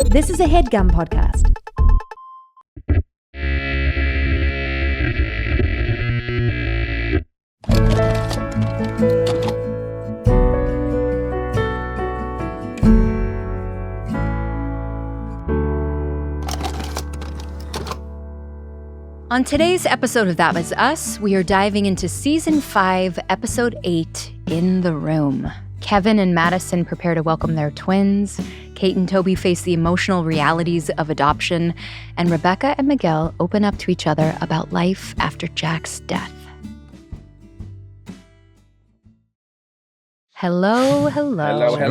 This is a HeadGum podcast. On today's episode of That Was Us, we are diving into Season 5, Episode 8, In the Room. Kevin and Madison prepare to welcome their twins. Kate and Toby face the emotional realities of adoption. And Rebecca and Miguel open up to each other about life after Jack's death. Hello. What's going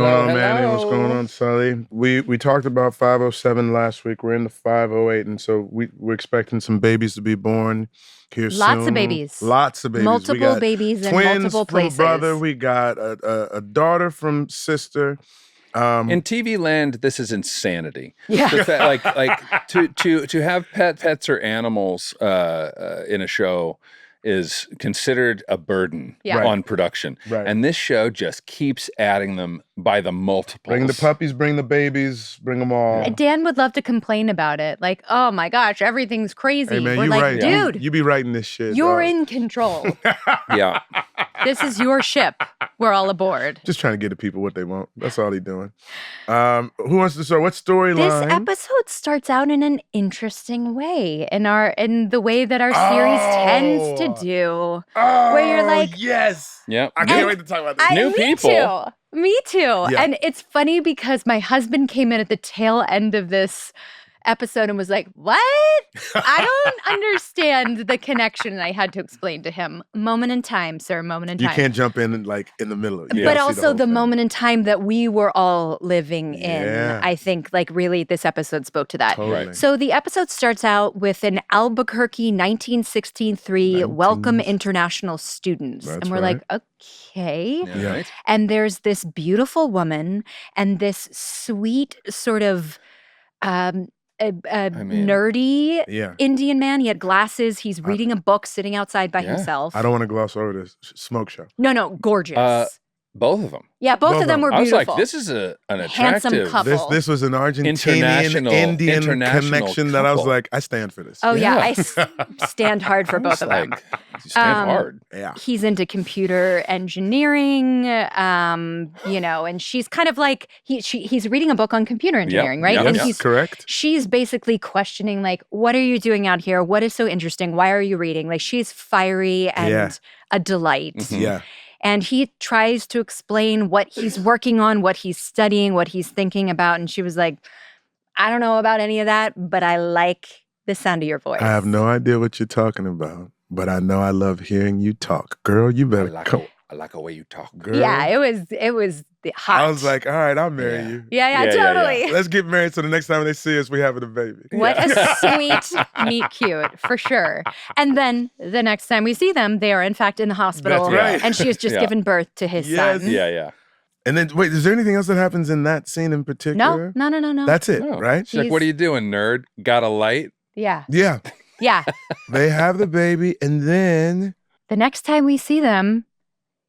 on, Mandy? What's going on, Sully? We talked about 507 last week. We're into 508, and so we're expecting some babies to be born here soon. Lots of babies. Multiple babies in multiple places. Twins from brother. We got a daughter from sister. In TV land, this is insanity. Yeah. To have pets or animals in a show is considered a burden on production. Right. And this show just keeps adding them by the multiples. Bring the puppies, bring the babies, bring them all. Dan would love to complain about it. Like, oh my gosh, everything's crazy. Hey man, We're you like, right. dude, You be writing this shit. you're dog. in control. Yeah. This is your ship. We're all aboard. Just trying to get the people what they want. That's all he's doing. Who wants to start? What storyline? This episode starts out in an interesting way, in the way that our series tends to do. Where you're like, yes. Yep. I can't wait to talk about this. New people. Me too. Yeah. And it's funny because my husband came in at the tail end of this episode and was like, what? I don't understand the connection. And I had to explain to him, moment in time, sir, moment in time. You can't jump in like in the middle. You But gotta see also whole the thing. moment in time that we were all living in. Yeah. I think like really this episode spoke to that. Totally. So the episode starts out with an Albuquerque 1963 welcome international students. That's And we're like, okay. Yeah. Right? And there's this beautiful woman and this sweet sort of nerdy Yeah. Indian man. He had glasses. He's reading a book, sitting outside by himself. I don't want to gloss over this smoke show. No, gorgeous. Both of them. Yeah, both of them were I was beautiful. like, this is an Handsome attractive couple. This was an Argentinian Indian connection that I was couple. like, I stand for this. Oh yeah, Yeah. I stand hard for both of them. Like, you stand hard. Yeah. He's into computer engineering, and she's kind of like he's reading a book on computer engineering, right? yep, And yep. he's Correct. she's basically questioning like, what are you doing out here? What is so interesting? Why are you reading? Like she's fiery and a delight. Mhm. Yeah. And he tries to explain what he's working on, what he's studying, what he's thinking about. And she was like, I don't know about any of that, but I like the sound of your voice. I have no idea what you're talking about, but I know I love hearing you talk. Girl, you better come. I like the way you talk. Girl. Yeah, it was hot. I was like, all right, I'll marry Yeah. you. yeah, totally. Let's get married so the next time they see us, we having a baby. What a sweet, meet cute, for sure. And then the next time we see them, they are in fact in the hospital. That's right. And she has just Yeah. given birth to his Yes. son. Yeah. And then, wait, is there anything else that happens in that scene in No, particular? no. That's it, No. right? She's like, what are you doing, nerd? Got a light? Yeah. Yeah. They have the baby, and then, The next time we see them,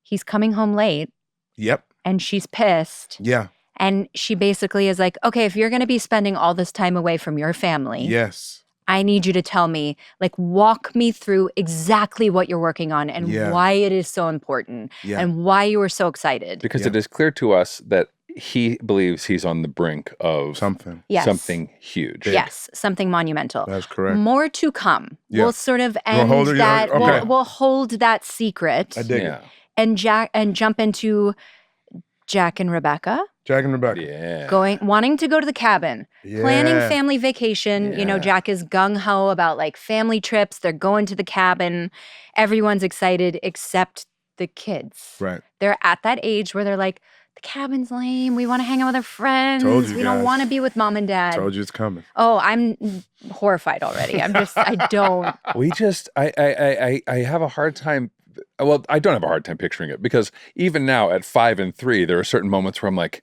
he's coming home late yep, and she's pissed. yeah, And she basically is like, okay, if you're going to be spending all this time away from your family, yes. I need you to tell me, like, walk me through exactly what you're working on and Yeah. why it is so important Yeah. and why you were so excited. Because Yeah. it is clear to us that he believes he's on the brink of Something. Yes. something huge. Yes, something monumental. That's correct. More to come. Yeah. We'll sort of end hold it, yeah, that. okay. We'll hold that secret I dig Yeah. it. and jump into Jack and Rebecca Jack and Rebecca. Yeah. wanting to go to the cabin, planning Yeah. family vacation. You know, Yeah. Jack is gung ho about like family trips. They're going to the cabin. Everyone's excited except the kids. Right. They're at that age where they're like, the cabin's lame. We want to hang out with our friends. Told you We don't guys. want to be with mom and dad. Told you it's coming. Oh, I'm horrified already. I don't. We just, I have a hard time. Well, I don't have a hard time picturing it because even now at 5 and 3, there are certain moments where I'm like,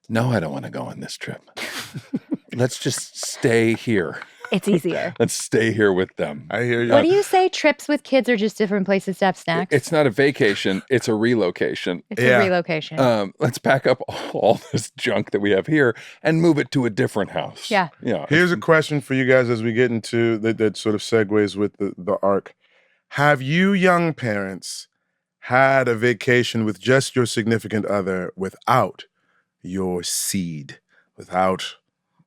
no, I don't want to go on this trip. Let's just stay here. It's easier. Let's stay here with them. I hear you. What do you say? Trips with kids are just different places to have snacks? It's not a vacation. It's a relocation. It's a relocation. Let's pack up all this junk that we have here and move it to a different house. Yeah. Here's a question for you guys as we get into that sort of segues with the arc. Have you young parents had a vacation with just your significant other without your seed, without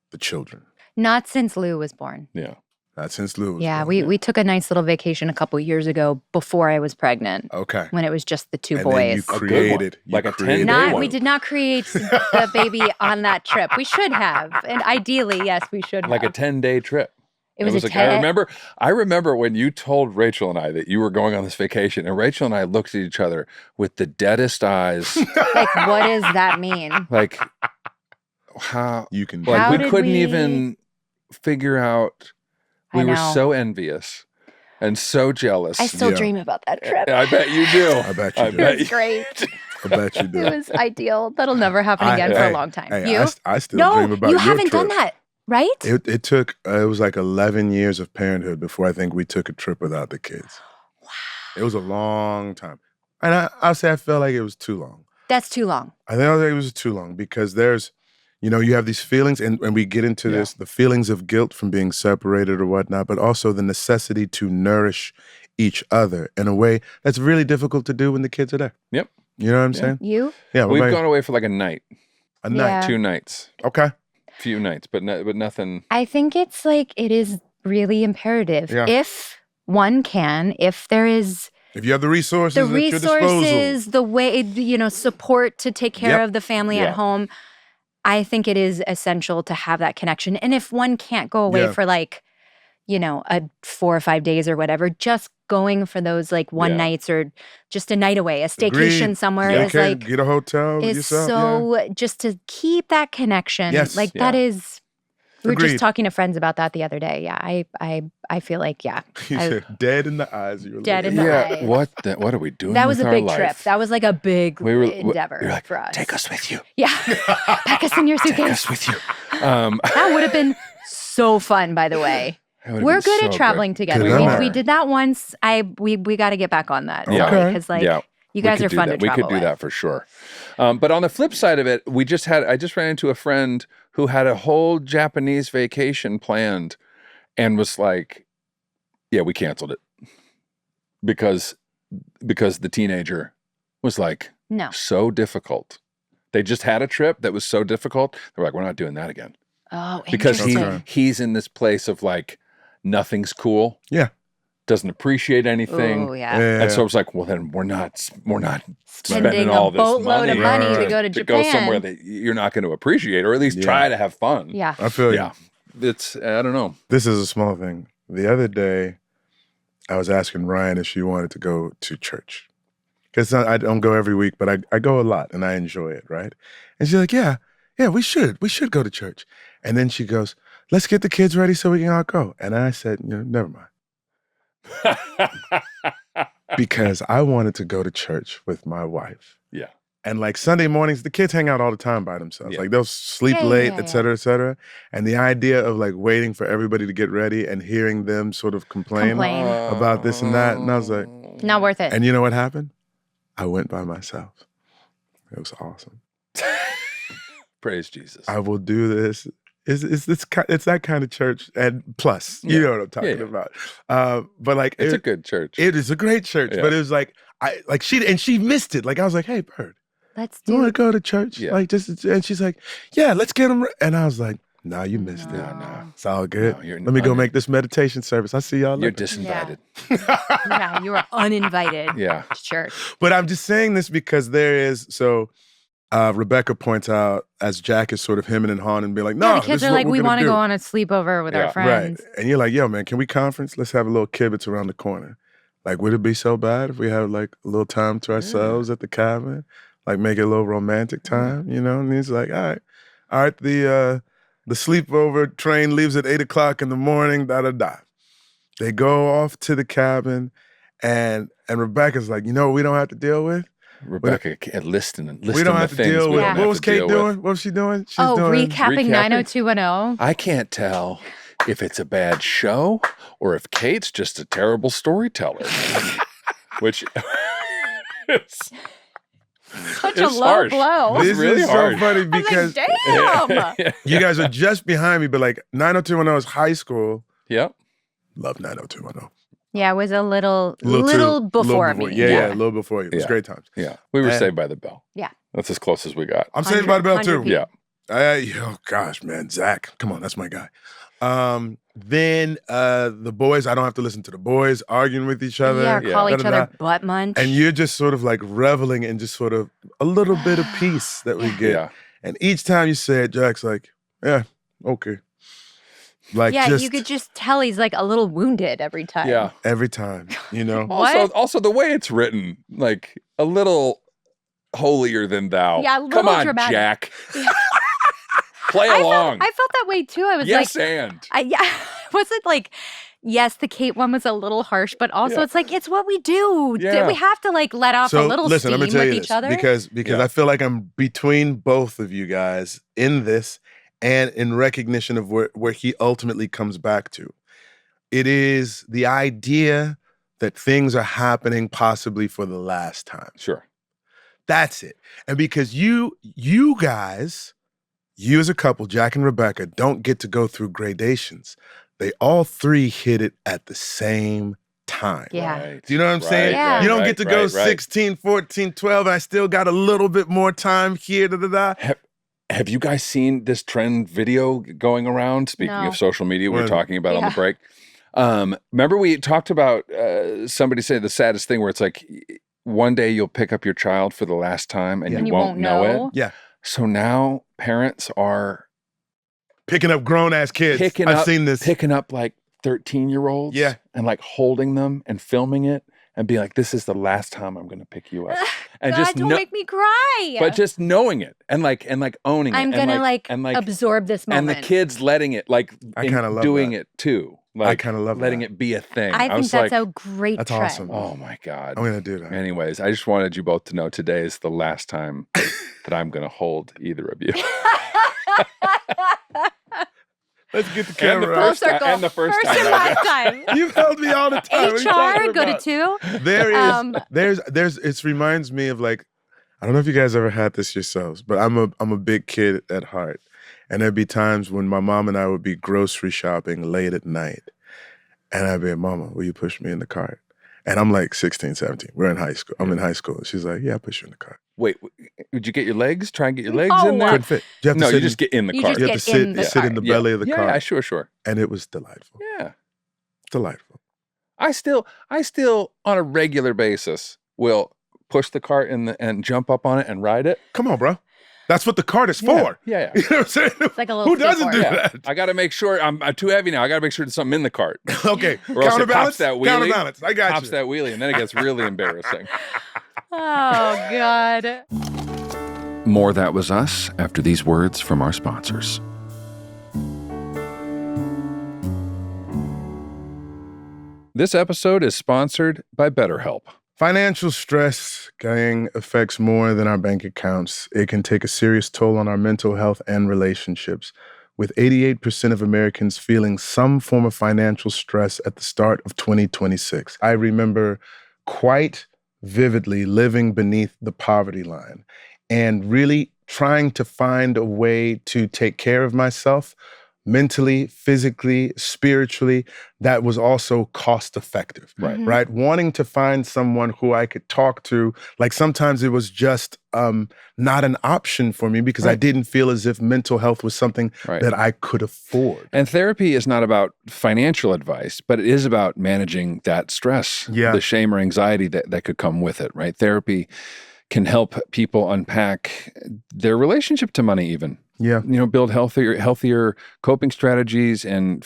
the children? Not since Lou was born. Yeah. Not since Lou was Yeah, born. we took a nice little vacation a couple years ago before I was pregnant. Okay. When it was just the two And boys. then you created. Like a 10-day Not, one. we did not create the baby on that trip. We should have. And ideally, yes, we should have. Like a 10-day trip. It was a like, I remember when you told Rachel and I that you were going on this vacation, and Rachel and I looked at each other with the deadest eyes. Like, what does that mean? Like, how? You can. Like, How we did couldn't we- even figure out. I We were know. so envious and so jealous. I still Yeah. dream about that trip. I bet you do. I bet you do. It was great. I bet you do. It was ideal. That'll never happen again for a long time. Hey, You? I still No, dream about you your haven't done trip. that, right? It took, it was like 11 years of parenthood before I think we took a trip without the kids. Wow. It was a long time. And I'll say I felt like it was too long. That's too long. I think it was too long because there's, you have these feelings, and we get into this, the feelings of guilt from being separated or whatnot, but also the necessity to nourish each other in a way that's really difficult to do when the kids are there. Yep. You know what I'm saying? You? Yeah. We've gone away for like a night, a night. Yeah. 2 nights, Okay. few nights, but nothing. I think it's like it is really imperative. Yeah. If one can, if there is If you have the resources the at your disposal. resources, the way, support to take care Yep. of the family Yeah. at home, I think it is essential to have that connection. And if one can't go away Yeah. for like, a 4 or 5 days or whatever, just going for those like one nights or just a night away, a staycation Agreed. somewhere Yeah, is like, get a hotel is yourself. so just to keep that connection. Yes. Like Yeah. that is, we were Agreed. just talking to friends about that the other day. Yeah. I feel like, You said dead in the eyes. You're Dead in looking the at. eyes. What are we doing? that was with a our big life? trip. That was like a big You're endeavor like, for us. take us with you. Yeah. Pack us in your Take suitcase. us with you. That would have been so fun, by the way. That would've We're been good so at traveling together. Good luck. We did that once. We got to get back on that. Yeah. Okay. Because like Yeah. you guys We are could do fun that. to travel We could do with. that for sure. But on the flip side of it, I just ran into a friend who had a whole Japanese vacation planned and was like, yeah, we canceled it because the teenager was like No. so difficult. They just had a trip that was so difficult. They're like, we're not doing that again. Oh, Because interesting. he's in this place of like, nothing's cool. Yeah. Doesn't appreciate anything. Oh, yeah. Yeah. And so it's like, well, then we're not spending Spending all a this boatload of money Right. to go to to Japan. go somewhere that you're not going to appreciate, or at least try to have fun. Yeah. I feel you. Yeah. It's, I don't know. This is a small thing. The other day, I was asking Ryan if she wanted to go to church. Because I don't go every week, but I go a lot and I enjoy it, right? And she's like, yeah, we should go to church. And then she goes, let's get the kids ready so we can all go. And I said, never mind. Because I wanted to go to church with my wife. Yeah. And like Sunday mornings, the kids hang out all the time by themselves. Yeah. Like they'll sleep Yeah, late, yeah, et cetera, et cetera. And the idea of like waiting for everybody to get ready and hearing them sort of complain. about this and that, and I was like, Not worth it. And you know what happened? I went by myself. It was awesome. Praise Jesus. I will do this. It's that kind of church, and plus, you Yeah. know what I'm talking Yeah. about. But like, It's a good church. it is a great church. Yeah. But it was like she missed it. Like I was like, hey, Bird, Let's you want to do go to church? Yeah. Like just, and she's like, yeah, let's get them. And I was like, nah, you missed it. No. It's all good. No, you're Let me go un- make this meditation service. I'll see y'all You're later. disinvited. Yeah, you were uninvited Yeah. to church. But I'm just saying this because there is Rebecca points out as Jack is sort of hemming and hawing and being like, no, Yeah, the this kids is are what like, we're we gonna want to do." go on a sleepover with Yeah. our friends. Right. And you're like, yo, man, can we conference? Let's have a little kibitz around the corner. Like, would it be so bad if we had like a little time to ourselves at the cabin? Like make it a little romantic time, And he's like, all right, the sleepover train leaves at 8:00 in the morning, da-da-da. They go off to the cabin and Rebecca's like, you know what we don't have to deal with? Rebecca, listen We don't the have to things deal we with. don't What have was to Kate deal with. doing? What was she doing? She's Oh, doing recapping Recapping. 90210. I can't tell. if it's a bad show or if Kate's just a terrible storyteller. Which is such a low blow. This really is hard. so funny because damn. you guys are just behind me, but like 90210 is high school. Yep. Love 90210. Yeah, it was a little before me. Yeah, a little before you. It was Yeah. great times. Yeah. We were saved by the bell. Yeah. That's as close as we got. I'm saved by the bell too. 100 Yeah. Oh gosh, man, Zach, come on, that's my guy. Then the boys, I don't have to listen to the boys arguing with each other. Yeah, call each da-da-da. other butt munch. And you're just sort of like reveling in just sort of a little bit of peace that we get. Yeah. And each time you say it, Jack's like, yeah, okay. Like yeah, just you could just tell he's like a little wounded every time. Yeah. every time, you know? What? Also the way it's written, like a little holier than thou. Yeah, a little Come on, dramatic. Jack. Play along. I felt that way too. I was yes, like, and. was it like, yes, the Kate one was a little harsh, but also it's like, it's what we do. Yeah. We have to like let off a little listen, steam I'm gonna tell with you each this, other. because Yeah. I feel like I'm between both of you guys in this and in recognition of where he ultimately comes back to. It is the idea that things are happening possibly for the last time. Sure. That's it. And because you guys, you as a couple, Jack and Rebecca, don't get to go through gradations. They all three hit it at the same time. Yeah. Right. Do you know what I'm saying? Yeah. You don't right, get to go right. 16, 14, 12, and I still got a little bit more time here, da-da-da. Have you guys seen this trend video going around? Speaking No. of social media, we were When? talking about on the Yeah. break. Remember we talked about somebody say the saddest thing where it's like one day you'll pick up your child for the last time and Yeah. you won't know it. Yeah. So now parents are Picking up grown-ass kids. I've seen this. picking up like 13-year-olds Yeah. and like holding them and filming it and be like, this is the last time I'm going to pick you up. And God, just don't make me cry. but just knowing it and like owning I'm it. gonna and absorb this and moment. the kids letting it like I kinda love doing that. it too. I Like kind of love letting that. it be a thing. I think was that's like, a great That's trend. awesome. oh my God. I'm going to do that. Anyways, I just wanted you both to know today is the last time that I'm going to hold either of you. Let's get the And camera the out. first time. And the first time, and I last time. You've held me all the time. What are you talking HR, go to about? 2. There Um, is, it reminds me of like, I don't know if you guys ever had this yourselves, but I'm a big kid at heart. And there'd be times when my mom and I would be grocery shopping late at night. And I'd be like, Mama, will you push me in the cart? And I'm like 16, 17. We're in high school. I'm in high school. She's like, yeah, I'll push you in the cart. Wait, would you get your legs? Try and get your legs in No. there? Couldn't fit. You have to No, sit you just get in the You car. just you have to get in sit, the sit in the Yeah. belly of the yeah, car. Yeah, sure. And it was delightful. Yeah. Delightful. I still on a regular basis will push the cart and jump up on it and ride it. Come on, bro. That's what the cart is for. Yeah. You know what I'm saying? It's like a little Who doesn't do skateboard. Yeah. that? I got to make sure I'm too heavy now. I got to make sure there's something in the cart. Okay. Or else it pops Counterbalance. that wheelie. Counterbalance. I got Pops you. that wheelie and then it gets really embarrassing. Oh, God. More That Was Us after these words from our sponsors. This episode is sponsored by BetterHelp. Financial stress, gang, affects more than our bank accounts. It can take a serious toll on our mental health and relationships, with 88% of Americans feeling some form of financial stress at the start of 2026. I remember quite vividly living beneath the poverty line and really trying to find a way to take care of myself mentally, physically, spiritually, that was also cost effective, Mhm. right? Wanting to find someone who I could talk to. Like sometimes it was just not an option for me because I Right. didn't feel as if mental health was something Right. that I could afford. And therapy is not about financial advice, but it is about managing that stress, Yeah. the shame or anxiety that could come with it, right? Therapy can help people unpack their relationship to money even. Yeah. Build healthier coping strategies and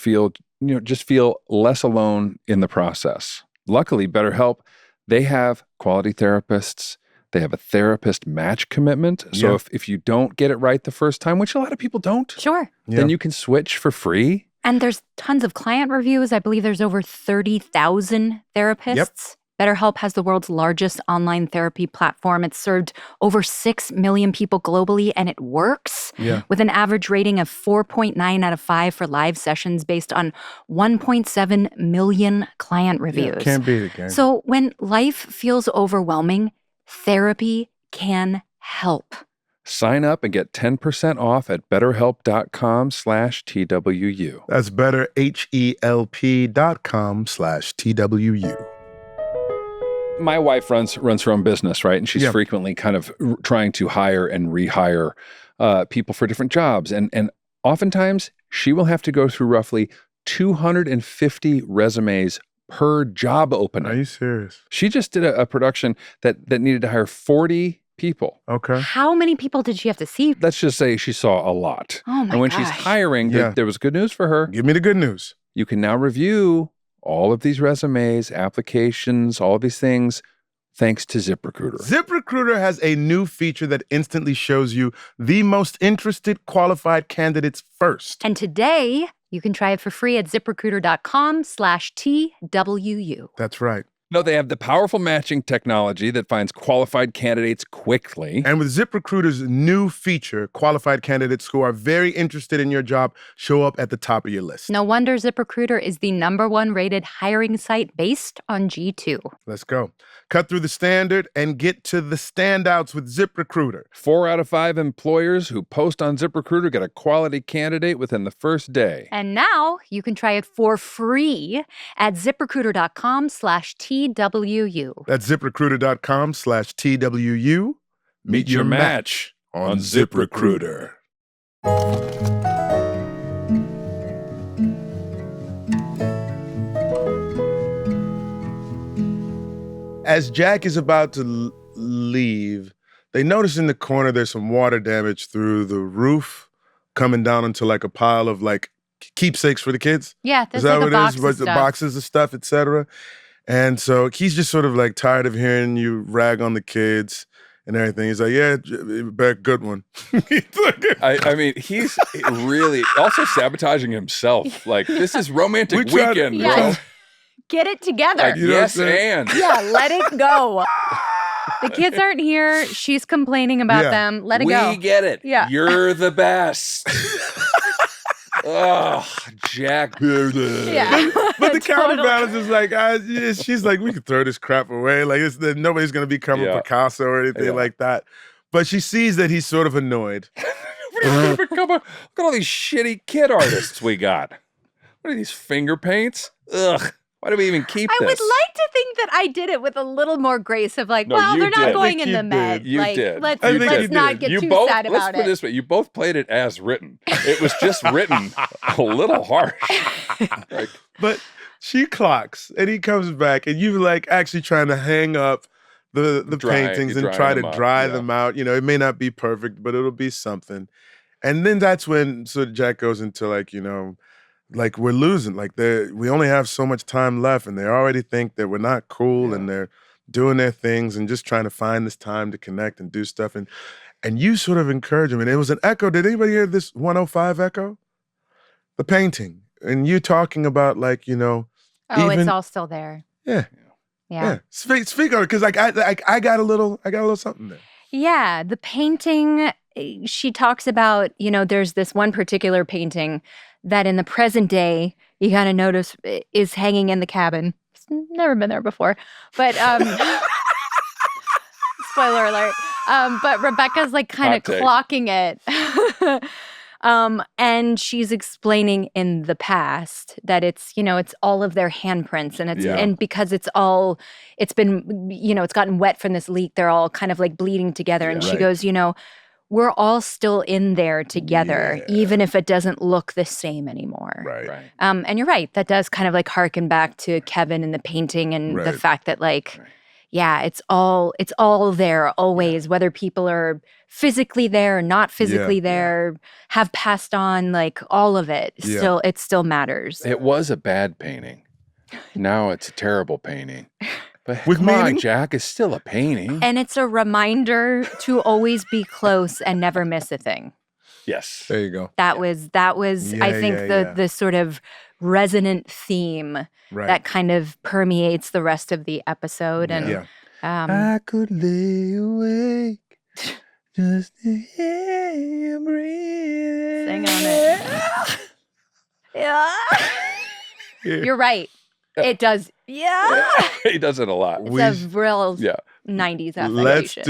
just feel less alone in the process. Luckily, BetterHelp, they have quality therapists. They have a therapist match commitment. So Yeah. if you don't get it right the first time, which a lot of people don't, Sure. then you can switch for free. And there's tons of client reviews. I believe there's over 30,000 therapists BetterHelp has the world's largest online therapy platform. It's served over 6 million people globally, and it works. Yeah. With an average rating of 4.9 out of 5 for live sessions based on 1.7 million client reviews. Yeah, can't beat it, gang. So when life feels overwhelming, therapy can help. Sign up and get 10% off at betterhelp.com/TWU. That's betterhelp.com/TWU. My wife runs her own business, right? And she's Yeah. frequently kind of trying to hire and rehire people for different jobs. And oftentimes she will have to go through roughly 250 resumes per job opening. Are you serious? She just did a production that needed to hire 40 people. Okay. How many people did she have to see? Let's just say she saw a lot. Oh, my And when gosh. she's hiring, Yeah. there was good news for her. Give me the good news. You can now review all of these resumes, applications, all of these things, thanks to ZipRecruiter. ZipRecruiter has a new feature that instantly shows you the most interested qualified candidates first. And today, you can try it for free at ZipRecruiter.com/TWU. That's right. No, they have the powerful matching technology that finds qualified candidates quickly. And with ZipRecruiter's new feature, qualified candidates who are very interested in your job show up at the top of your list. No wonder ZipRecruiter is the #1 rated hiring site based on G2. Let's go. Cut through the standard and get to the standouts with ZipRecruiter. 4 out of 5 employers who post on ZipRecruiter get a quality candidate within the first day. And now you can try it for free at ZipRecruiter.com/TWU. That's ZipRecruiter.com/TWU. Meet your match on ZipRecruiter. As Jack is about to leave, they notice in the corner there's some water damage through the roof coming down into like a pile of like keepsakes for the kids. Yeah, Is there's that like what a it box is? of The stuff. boxes of stuff, etc. And so he's just sort of like tired of hearing you rag on the kids and everything. He's like, yeah, Beck, good one. I mean, he's really also sabotaging himself. Like, this is romantic We tried- weekend, bro. Yeah. Get it together. Like, You know what yes, I'm saying? and. Yeah, let it go. The kids aren't here. She's complaining about Yeah. them. Let it go. We get it. Yeah. You're the best. Oh, Jack. Yeah. But the Totally. counterbalance is like, she's like, we could throw this crap away. Like, nobody's going to become a Yeah. Picasso or anything Yeah. like that. But she sees that he's sort of annoyed. Look at all these shitty kid artists we got. What are these finger paints? Ugh. Why do we even keep I this? would like to think that I did it with a little more grace of like, No, well, you they're did. not I going think in the you Met. did. You like, did. Let's, I think let's you not did. get You too both, sad let's about put it it. this way. You both played it as written. It was just written a little harsh. Like, But she clocks and he comes back and you like actually trying to hang up the paintings you're and try drying to them up, dry yeah. them out. You know, it may not be perfect, but it'll be something. And then that's when Jack goes into like, you know, like we're losing. Like we only have so much time left and they already think that we're not cool and they're doing their things and just trying to find this time to connect and do stuff. And you sort of encourage them. And it was an echo. Did anybody hear this 105 echo? The painting. And you talking about like, you know, Oh, even- it's all still there. yeah. Yeah. Speak on it, because like I got a little something there. Yeah, the painting, she talks about, you know, there's this one particular painting that in the present day, you kind of notice is hanging in the cabin. It's never been there before. But, spoiler alert. But Rebecca's like kind of Hot take. clocking it. And she's explaining in the past that it's, you know, it's all of their handprints and and because it's been, you know, it's gotten wet from this leak, they're all kind of like bleeding together. And she Right. goes, you know, we're all still in there together, even if it doesn't look the same anymore. Right. right. And you're right. That does kind of like harken back to Kevin and the painting and the Right. fact that like, yeah, it's all there always, whether people are physically there or not physically there, have passed on, like all of it. Yeah. It still matters. It was a bad painting. Now it's a terrible painting. But With come on, meaning? Jack, it's still a painting. And it's a reminder to always be close and never miss a thing. Yes. There you go. That was I Yeah, think yeah. the sort of resonant theme that kind of permeates the rest of the episode. And I could lay awake just to hear you breathe. Sing on it. Yeah. You're right. It does. Yeah. He does it a lot. It's a real 90s affectation.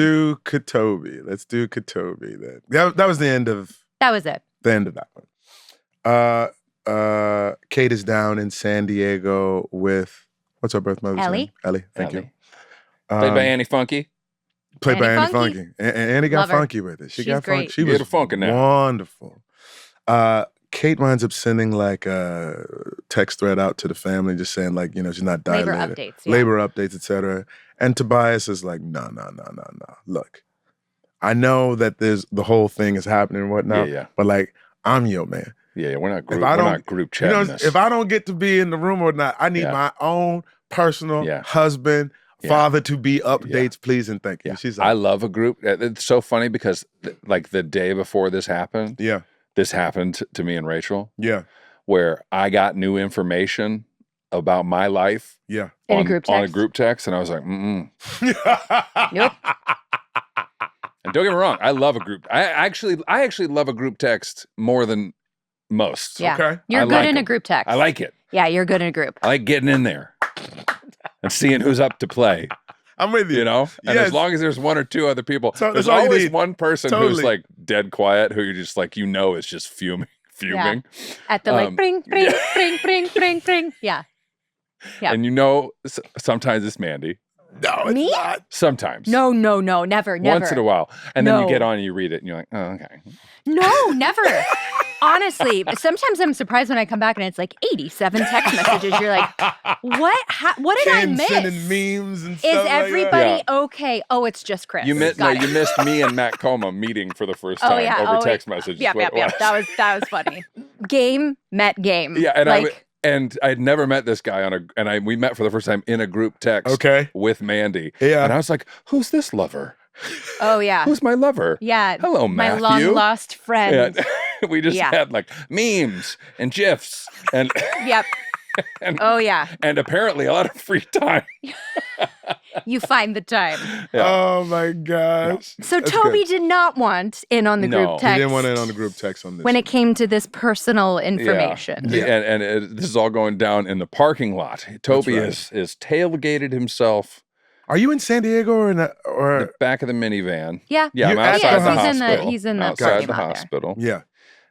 Let's do Toby. Then. That was the end of... That was it. The end of that one. Kate is down in San Diego with... What's her birth mother's Ellie. name? Ellie. Thank you. Played by Annie Funky. Played by Annie Funky. And Annie got funky with it. She's great. She was funky now. Wonderful. Kate winds up sending like a text thread out to the family just saying like, she's not dilated. Labor updates, etc. And Tobias is like, no. Look, I know that the whole thing is happening and whatnot, but like, I'm your man. Yeah, we're not group chatting this. If I don't get to be in the room or not, I need my own personal husband, father to be updates, please and thank you. Yeah. She's like, I love a group. It's so funny because like the day before this happened, this happened to me and Rachel. Yeah. Where I got new information about my life. Yeah. On a group text. And I was like, Nope. And don't get me wrong, I love a group. I actually love a group text more than most. Yeah. Okay. You're good in a group text. I like it. Yeah, you're good in a group. I like getting in there and seeing who's up to play. I'm with you. And as long as there's one or two other people, there's all always one person who's like dead quiet, who you're just like, is just fuming. Yeah. At the like, bring. Yeah. Yeah. And sometimes it's Mandy. No, it's not. Sometimes. No, never. Once in a while. And then you get on and you read it and you're like, oh, okay. No, never. Honestly, sometimes I'm surprised when I come back and it's like 87 text messages. You're like, what? What did I miss? Sending memes and stuff. Is everybody okay? Oh, you missed me and Matt Coma meeting for the first time over text messages. Yeah. That was funny. Game met game. Yeah, and I'd never met this guy we met for the first time in a group text with Mandy. Yeah. And I was like, who's this lover? Oh, yeah. Who's my lover? Yeah. Hello, Matthew. My long-lost friend. Yeah. We just had like memes and GIFs and... Yep. And, yeah. And apparently a lot of free time. You find the time. Yeah. Oh, my gosh. So Toby did not want in on the group text. He didn't want in on the group text on this. When it came to this personal information. Yeah. And this is all going down in the parking lot. Toby is tailgated himself. Are you in San Diego or the back of the minivan? Yeah. Yeah, I'm outside the hospital. He's in the outside the hospital. There. Yeah.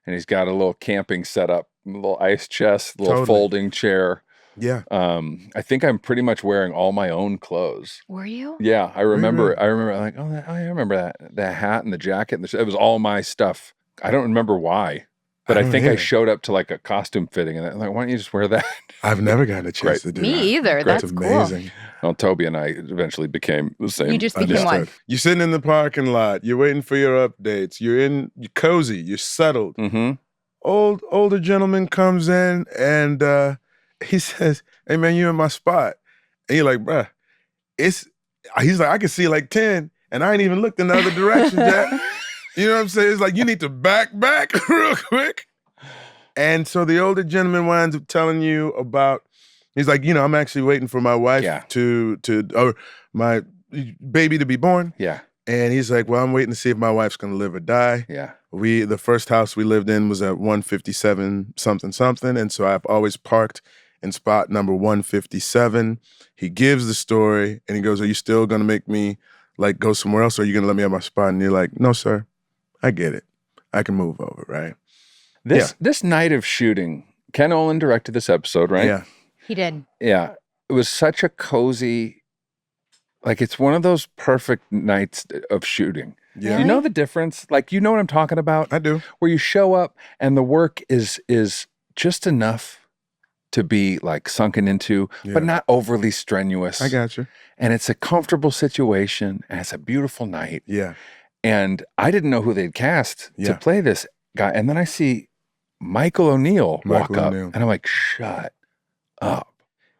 And he's got a little camping setup, a little ice chest, a little folding chair. Yeah. I think I'm pretty much wearing all my own clothes. Were you? Yeah, I remember like, I remember that hat and the jacket and it was all my stuff. I don't remember why. But I think I showed up to like a costume fitting and I'm like, why don't you just wear that? I've never gotten a chance to do that. Me either. That's amazing. Cool. Well, Toby and I eventually became the same. You just became one. You're sitting in the parking lot. You're waiting for your updates. You're cozy. You're settled. Mm-hmm. Older gentleman comes in and he says, "Hey man, you in my spot." And you're like, "Bruh, he's like, I can see like 10 and I ain't even looked in the other direction yet." You know what I'm saying? It's like, you need to back real quick. And so the older gentleman winds up telling you about, he's like, I'm actually waiting for my wife or my baby to be born. Yeah. And he's like, well, I'm waiting to see if my wife's going to live or die. Yeah. The first house we lived in was at 157 something. And so I've always parked in spot number 157. He gives the story and he goes, are you still going to make me like go somewhere else? Or are you going to let me have my spot? And you're like, no, sir. I get it. I can move over, right? This night of shooting, Ken Olin directed this episode, right? Yeah. He did. Yeah. It was such a cozy, like it's one of those perfect nights of shooting. Yeah. You know the difference? Like, you know what I'm talking about? I do. Where you show up and the work is just enough to be like sunken into, but not overly strenuous. I got you. And it's a comfortable situation and it's a beautiful night. Yeah. And I didn't know who they'd cast to play this guy. And then I see Michael O'Neill walk up. And I'm like, shut up.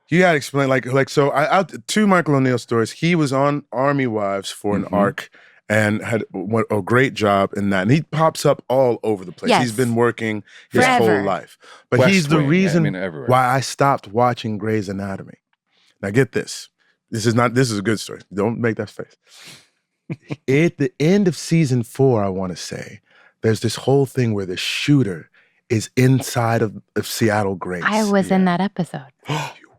You got to explain, like so I two Michael O'Neill stories. He was on Army Wives for an arc and had a great job in that. And he pops up all over the place. Yes. He's been working his Forever. whole life. But West he's the Wing, reason everywhere. why I stopped watching Grey's Anatomy. Now get this. This is a good story. Don't make that face. At the end of season 4, I want to say, there's this whole thing where the shooter is inside of Seattle Grace. I was in that episode. You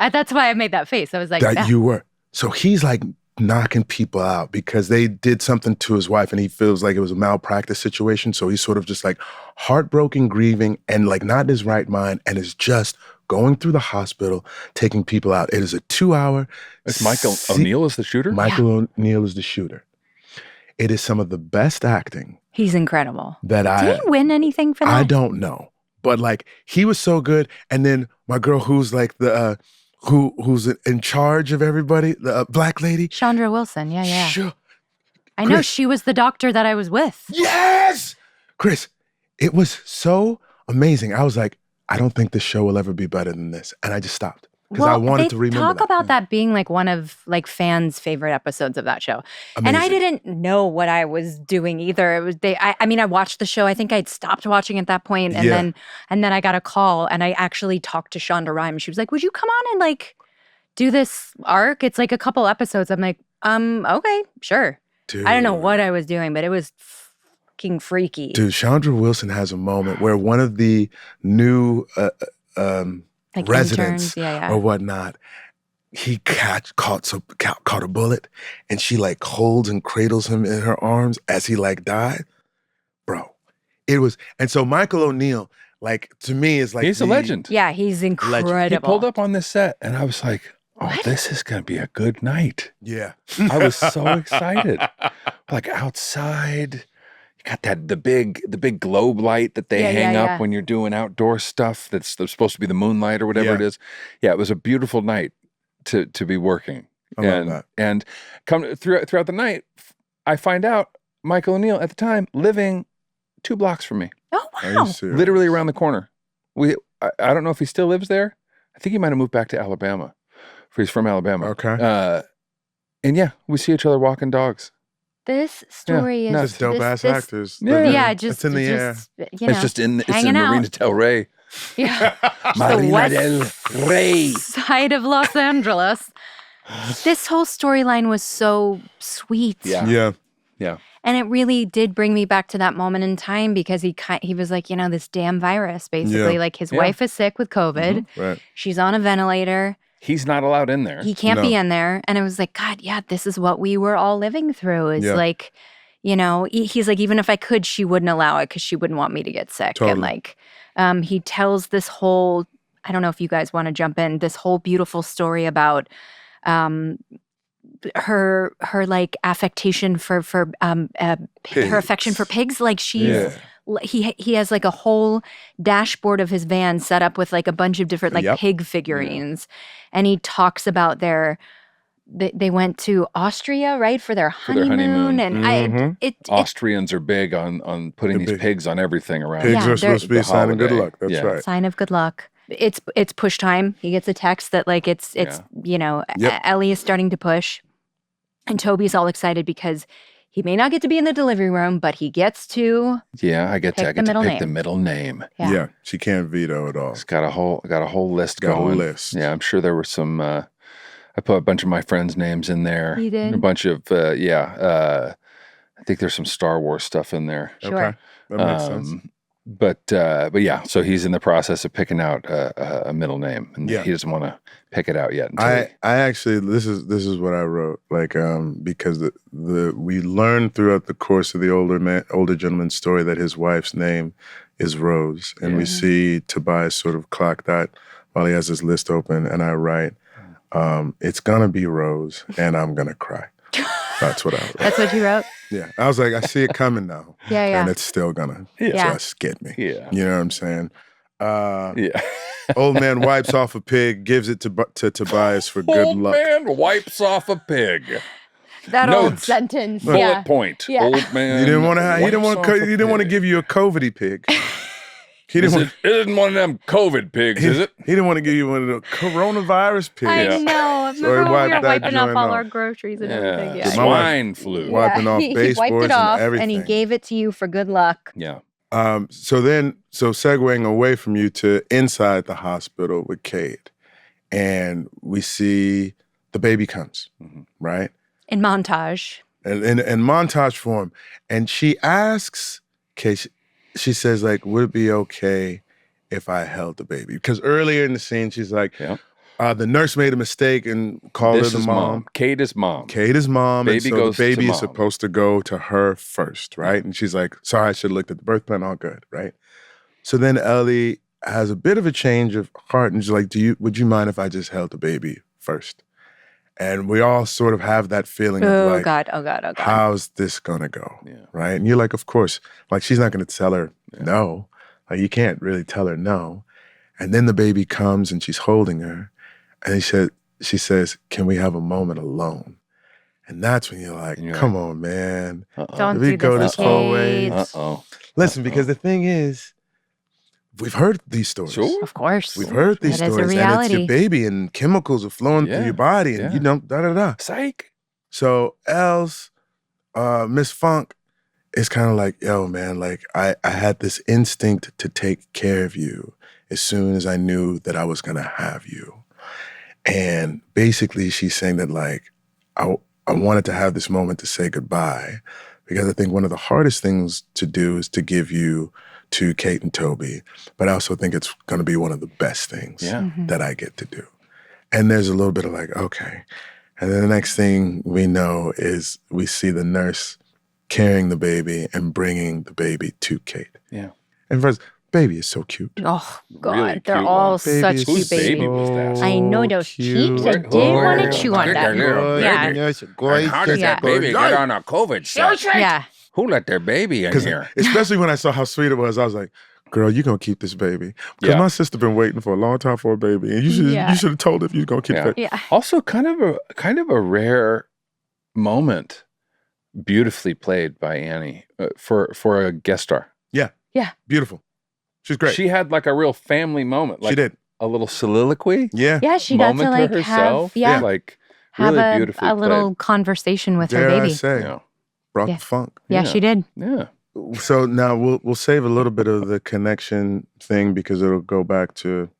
were. That's why I made that face. I was like, That you were. So he's like knocking people out because they did something to his wife and he feels like it was a malpractice situation. So he's sort of just like heartbroken, grieving, and like not in his right mind, and is just going through the hospital, taking people out. It is a 2-hour. It's Michael O'Neill is the shooter? Michael O'Neill is the shooter. It is some of the best acting. He's incredible. Did he win anything for that? I don't know. But like he was so good. And then my girl who's like the who's in charge of everybody, the black lady. Chandra Wilson. Yeah. Sure. I know she was the doctor that I was with. Yes! Chris, it was so amazing. I was like, I don't think this show will ever be better than this. And I just stopped. Because I wanted to remember talk about that being like one of like fans' favorite episodes of that show. Amazing. And I didn't know what I was doing either. It was I mean, I watched the show. I think I'd stopped watching at that point, and then I got a call and I actually talked to Shonda Rhimes. She was like, "Would you come on and like do this arc? It's like a couple episodes." I'm like, okay, sure. Dude. I don't know what I was doing, but it was fucking freaky. Dude, Chandra Wilson has a moment where one of the new like residents interns, or whatnot, he caught a bullet, and she like holds and cradles him in her arms as he like died. Bro, it was, and so Michael O'Neill, like to me, is like he's a legend. Yeah, he's incredible. He pulled up on this set, and I was like, "Oh, What? this is gonna be a good night." Yeah, I was so excited. Like outside, you got the big globe light that they hang up when you're doing outdoor stuff. That's supposed to be the moonlight or whatever it is. Yeah, it was a beautiful night to be working. I love that. And come throughout the night, I find out Michael O'Neill at the time living 2 blocks from me. Oh Are wow! you serious? Literally around the corner. I don't know if he still lives there. I think he might have moved back to Alabama. He's from Alabama. Okay. And yeah, we see each other walking dogs. This story is Just dope ass actors. Yeah. Just it's in the air. You know, It's just in hanging out. Marina Del Rey. Yeah. Marina Del Rey. Side of Los Angeles. This whole storyline was so sweet. Yeah. Yeah. And it really did bring me back to that moment in time because he was like, this damn virus, basically. Yeah. Like his wife is sick with COVID. Right. She's on a ventilator. He's not allowed in there. He can't be No. in there. And it was like, God, yeah, this is what we were all living through. Is like, he's like, even if I could, she wouldn't allow it because she wouldn't want me to get sick. Totally. And like, he tells this whole, I don't know if you guys want to jump in, this whole beautiful story about her like affectation for her affection for pigs. Like she's he has like a whole dashboard of his van set up with like a bunch of different like pig figurines, and he talks about they went to Austria, right, for their honeymoon. And Austrians are big on putting these pigs on everything around. Pigs are supposed to be a sign of good luck. That's right. Sign of good luck. It's push time. He gets a text that like it's Ellie is starting to push, and Toby's all excited because he may not get to be in the delivery room, but he gets to. Yeah, I get to pick the middle name. Yeah, she can't veto it all. It's got a whole list Got a going. whole list. Yeah, I'm sure there were some. I put a bunch of my friends' names in there. You did? A bunch of I think there's some Star Wars stuff in there. Sure. Okay, that makes sense. But yeah, so he's in the process of picking out a middle name, and he doesn't want to pick it out yet. I actually this is what I wrote, like because we learned throughout the course of the older gentleman's story that his wife's name is Rose, and we see Tobias sort of clock that while he has his list open, and I write, it's gonna be Rose, and I'm gonna cry. That's what I wrote. That's what you wrote? Yeah, I was like, I see it coming now. Yeah. And it's still gonna just get me. Yeah. You know what I'm saying? Old man wipes off a pig, gives it to Tobias for good luck. Old man wipes off a pig. That Note. old sentence. Bullet point. Yeah. Old man. He didn't want to. He wipes didn't want off to. a He didn't want to pig. give you a COVIDy pig. He didn't It isn't one of them COVID pigs, is it? He didn't want to give you one of the coronavirus pigs. I know. So he Remember when we wiped were that wiping off joint all off. our groceries and Yeah. everything? Yeah. Swine flu. Wiping off He baseboards wiped it and off, everything. and he gave it to you for good luck. Yeah. So segueing away from you to inside the hospital with Kate, and we see the baby comes, right? In montage. And in montage form. And she asks Kate, she says, like, would it be okay if I held the baby? Because earlier in the scene, she's like, the nurse made a mistake and called her the mom. Kate is mom. Kate is mom. Baby and so goes the baby to is mom. supposed to go to her first, right? And she's like, sorry, I should have looked at the birth plan, all good, right? So then Ellie has a bit of a change of heart and she's like, would you mind if I just held the baby first? And we all sort of have that feeling of like, Oh God. how's this gonna go? Yeah. Right? And you're like, of course, like she's not gonna tell her no. Like you can't really tell her no. And then the baby comes and she's holding her. And she says, can we have a moment alone? And that's when you're like, come on, man. Don't Did we do go this, this whole way? Kate. Listen, because the thing is, we've heard these stories. Sure. Of course. We've heard these That is a stories. And it's reality. your baby and chemicals are flowing through your body and you know, da-da-da. Psych. So Els, Miss Funk is kind of like, yo, man, like I had this instinct to take care of you as soon as I knew that I was gonna have you. And basically she's saying that like, I wanted to have this moment to say goodbye because I think one of the hardest things to do is to give you to Kate and Toby, but I also think it's gonna be one of the best things that I get to do. And there's a little bit of like, okay. And then the next thing we know is we see the nurse carrying the baby and bringing the baby to Kate. Yeah. And first, baby is so cute. Oh, God. Really They're cute all one. such Baby cute Whose baby babies. was that? I know those cheeks. I did want to chew on that. And how did that baby get on a COVID set? Yeah. Who let their baby in here? Especially when I saw how sweet it was, I was like, girl, you gonna keep this baby. Because my sister been waiting for a long time for a baby. And you should have told her if you was gonna keep it. Yeah. Also kind of a rare moment, beautifully played by Annie for a guest star. Yeah. Beautiful. She's great. She had like a real family moment. Like she did. A little soliloquy. Yeah. Yeah, she got Moment to like herself. have, Like have really beautifully a little played. conversation with Dare her I baby. say, Yeah. brought Yeah. the funk. Yeah, she did. Yeah. So now we'll save a little bit of the connection thing because it'll go back to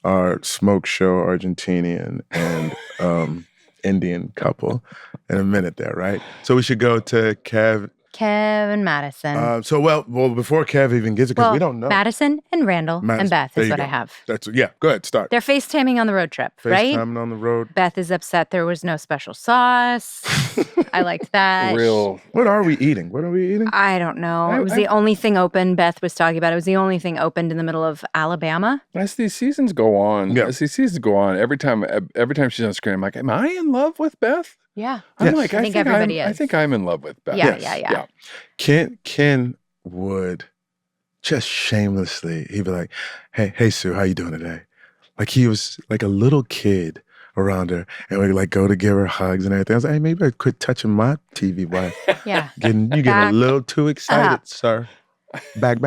our smoke show Argentinian and Indian couple in a minute there, right? So we should go to Kev and Madison. Well, before Kev even gets it, because we don't know. Madison and Randall and Beth There is you what go. I have. Go ahead, start. They're FaceTiming on the road trip, right? FaceTiming on the road. Beth is upset there was no special sauce. I liked that. What are we eating? What are we eating? I don't know. It was the only thing open. Beth was talking about it. It was the only thing opened in the middle of Alabama. As these seasons go on, every time she's on screen, I'm like, am I in love with Beth? Yeah. I'm like, I think everybody is. I think I'm in love with Beth. Yeah. Ken would just shamelessly, he'd be like, hey Sue, how you doing today? Like he was like a little kid around her and we'd like go to give her hugs and everything. I was like, hey, maybe I quit touching my TV wife. Yeah. You getting a little too excited, sir. Back.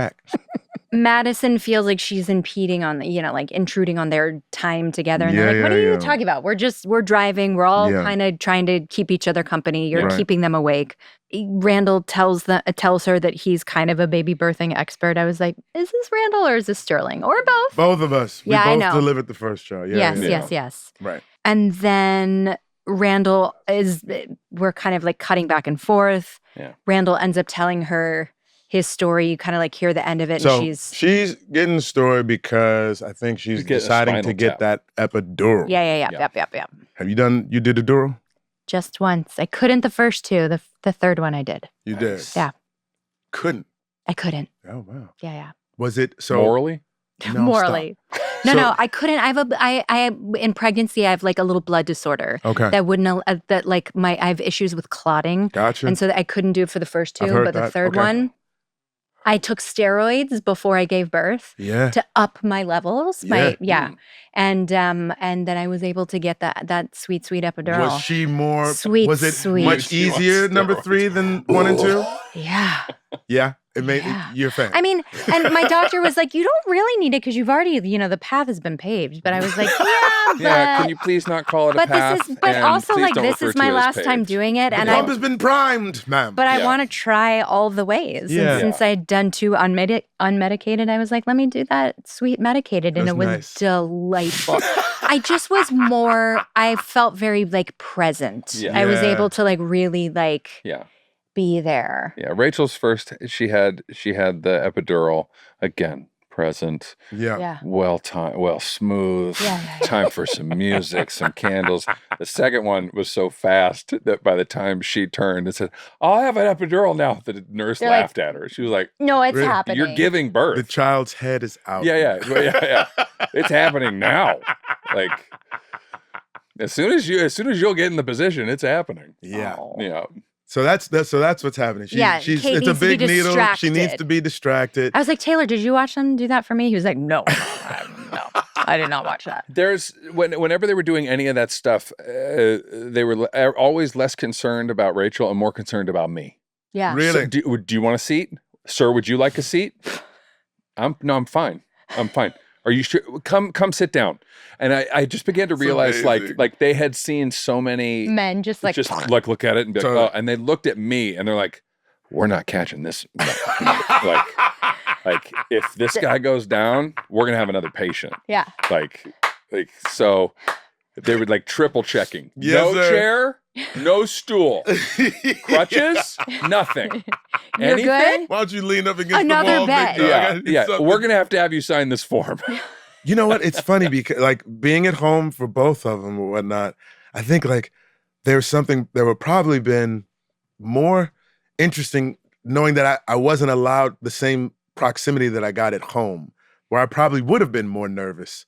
Madison feels like she's impeding on like intruding on their time together. And they're like, what are you talking about? We're driving. We're all kind of trying to keep each other company. You're keeping them awake. Randall tells her that he's kind of a baby birthing expert. I was like, is this Randall or is this Sterling? Or both? Both of us. Yeah, we I both know. delivered the first show. Yes. Right. And then Randall we're kind of like cutting back and forth. Yeah. Randall ends up telling her his story. You kind of like hear the end of it. So and she's getting the story because I think she's deciding to get that epidural. Yeah. Have you did the dural? Just once. I couldn't the first two. The third one I did. You did? Yeah. Couldn't? I couldn't. Oh, wow. Yeah. Was it so? Morally? No, Morally. stop. No, I couldn't. I in pregnancy, I have like a little blood disorder. Okay. That wouldn't, that like I have issues with clotting. Gotcha. And so I couldn't do it for the first two, I've heard but the that. third Okay. one, I took steroids before I gave birth to up my levels. And then I was able to get that sweet epidural. Was she more sweet? Was it sweet. much easier, number 3, than 1 and 2? Yeah. Yeah. It made you're a fan. I mean, and my doctor was like, you don't really need it because you've already, the path has been paved. But I was like, but... can you please not call it a path? But also, please like, don't this refer is to my it as last time paved. doing it. The And pump has been primed, ma'am. But I want to try all the ways. Yeah. And since I had done 2 unmedicated, I was like, let me do that sweet medicated. And it was nice. delightful. I just was I felt very like present. Yeah. I was able to like really like Yeah. be there. Yeah. Rachel's first, she had the epidural again. Present, well smooth, time for some music, some candles. The second one was so fast that by the time she turned and said, I'll have an epidural now, the nurse laughed at her. She was like, no, it's happening. You're giving birth. The child's head is out. Yeah. It's happening now. Like, as soon as you'll get in the position, it's happening. Yeah. Yeah. So that's what's happening. It's a big needle. She needs to be distracted. I was like, Taylor, did you watch them do that for me? He was like, no, I did not watch that. There's whenever they were doing any of that stuff, they were always less concerned about Rachel and more concerned about me. Yeah. Really? So do you want a seat? Sir, would you like a seat? I'm fine. I'm fine. Are you sure? Come sit down. And I just began to realize like they had seen so many men just like look at it and be like, oh, and they looked at me and they're like, we're not catching this. like if this guy goes down, we're gonna have another patient. Yeah. Like so they were like triple checking. Yes, no sir. chair, no stool. Crutches, nothing. You're Anything? good? Why don't you lean up against Another the wall, bed. big dog? Yeah. We're gonna have you sign this form. You know what? It's funny because like being at home for both of them or whatnot, I think like there's something that would probably been more interesting knowing that I wasn't allowed the same proximity that I got at home, where I probably would have been more nervous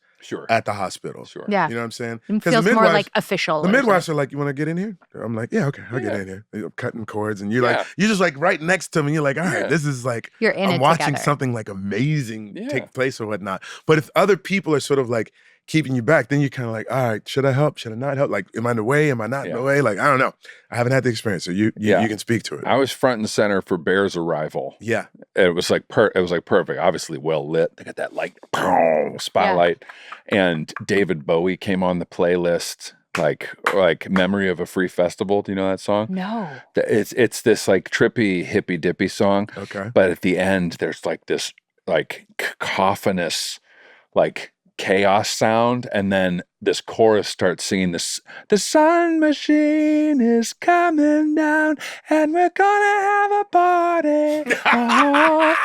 at the hospital. Sure. Yeah. You know what I'm saying? It feels more like official. The midwives are like, you want to get in here? I'm like, yeah, okay, I'll get in here. You're cutting cords and you're just like right next to me. You're like, all right, this is like, I'm watching something like amazing take place or whatnot. But if other people are sort of like keeping you back, then you're kind of like, all right, should I help? Should I not help? Like, am I in the way? Am I not in the way? Like, I don't know. I haven't had the experience, so you can speak to it. I was front and center for Bear's arrival. Yeah. It was like perfect. Obviously well lit. They got that like spotlight. And David Bowie came on the playlist, like Memory of a Free Festival. Do you know that song? No. It's this like trippy hippy dippy song. Okay. But at the end there's like this like cacophonous like chaos sound, and then this chorus starts singing this, the sun machine is coming down and we're gonna have a party. Oh.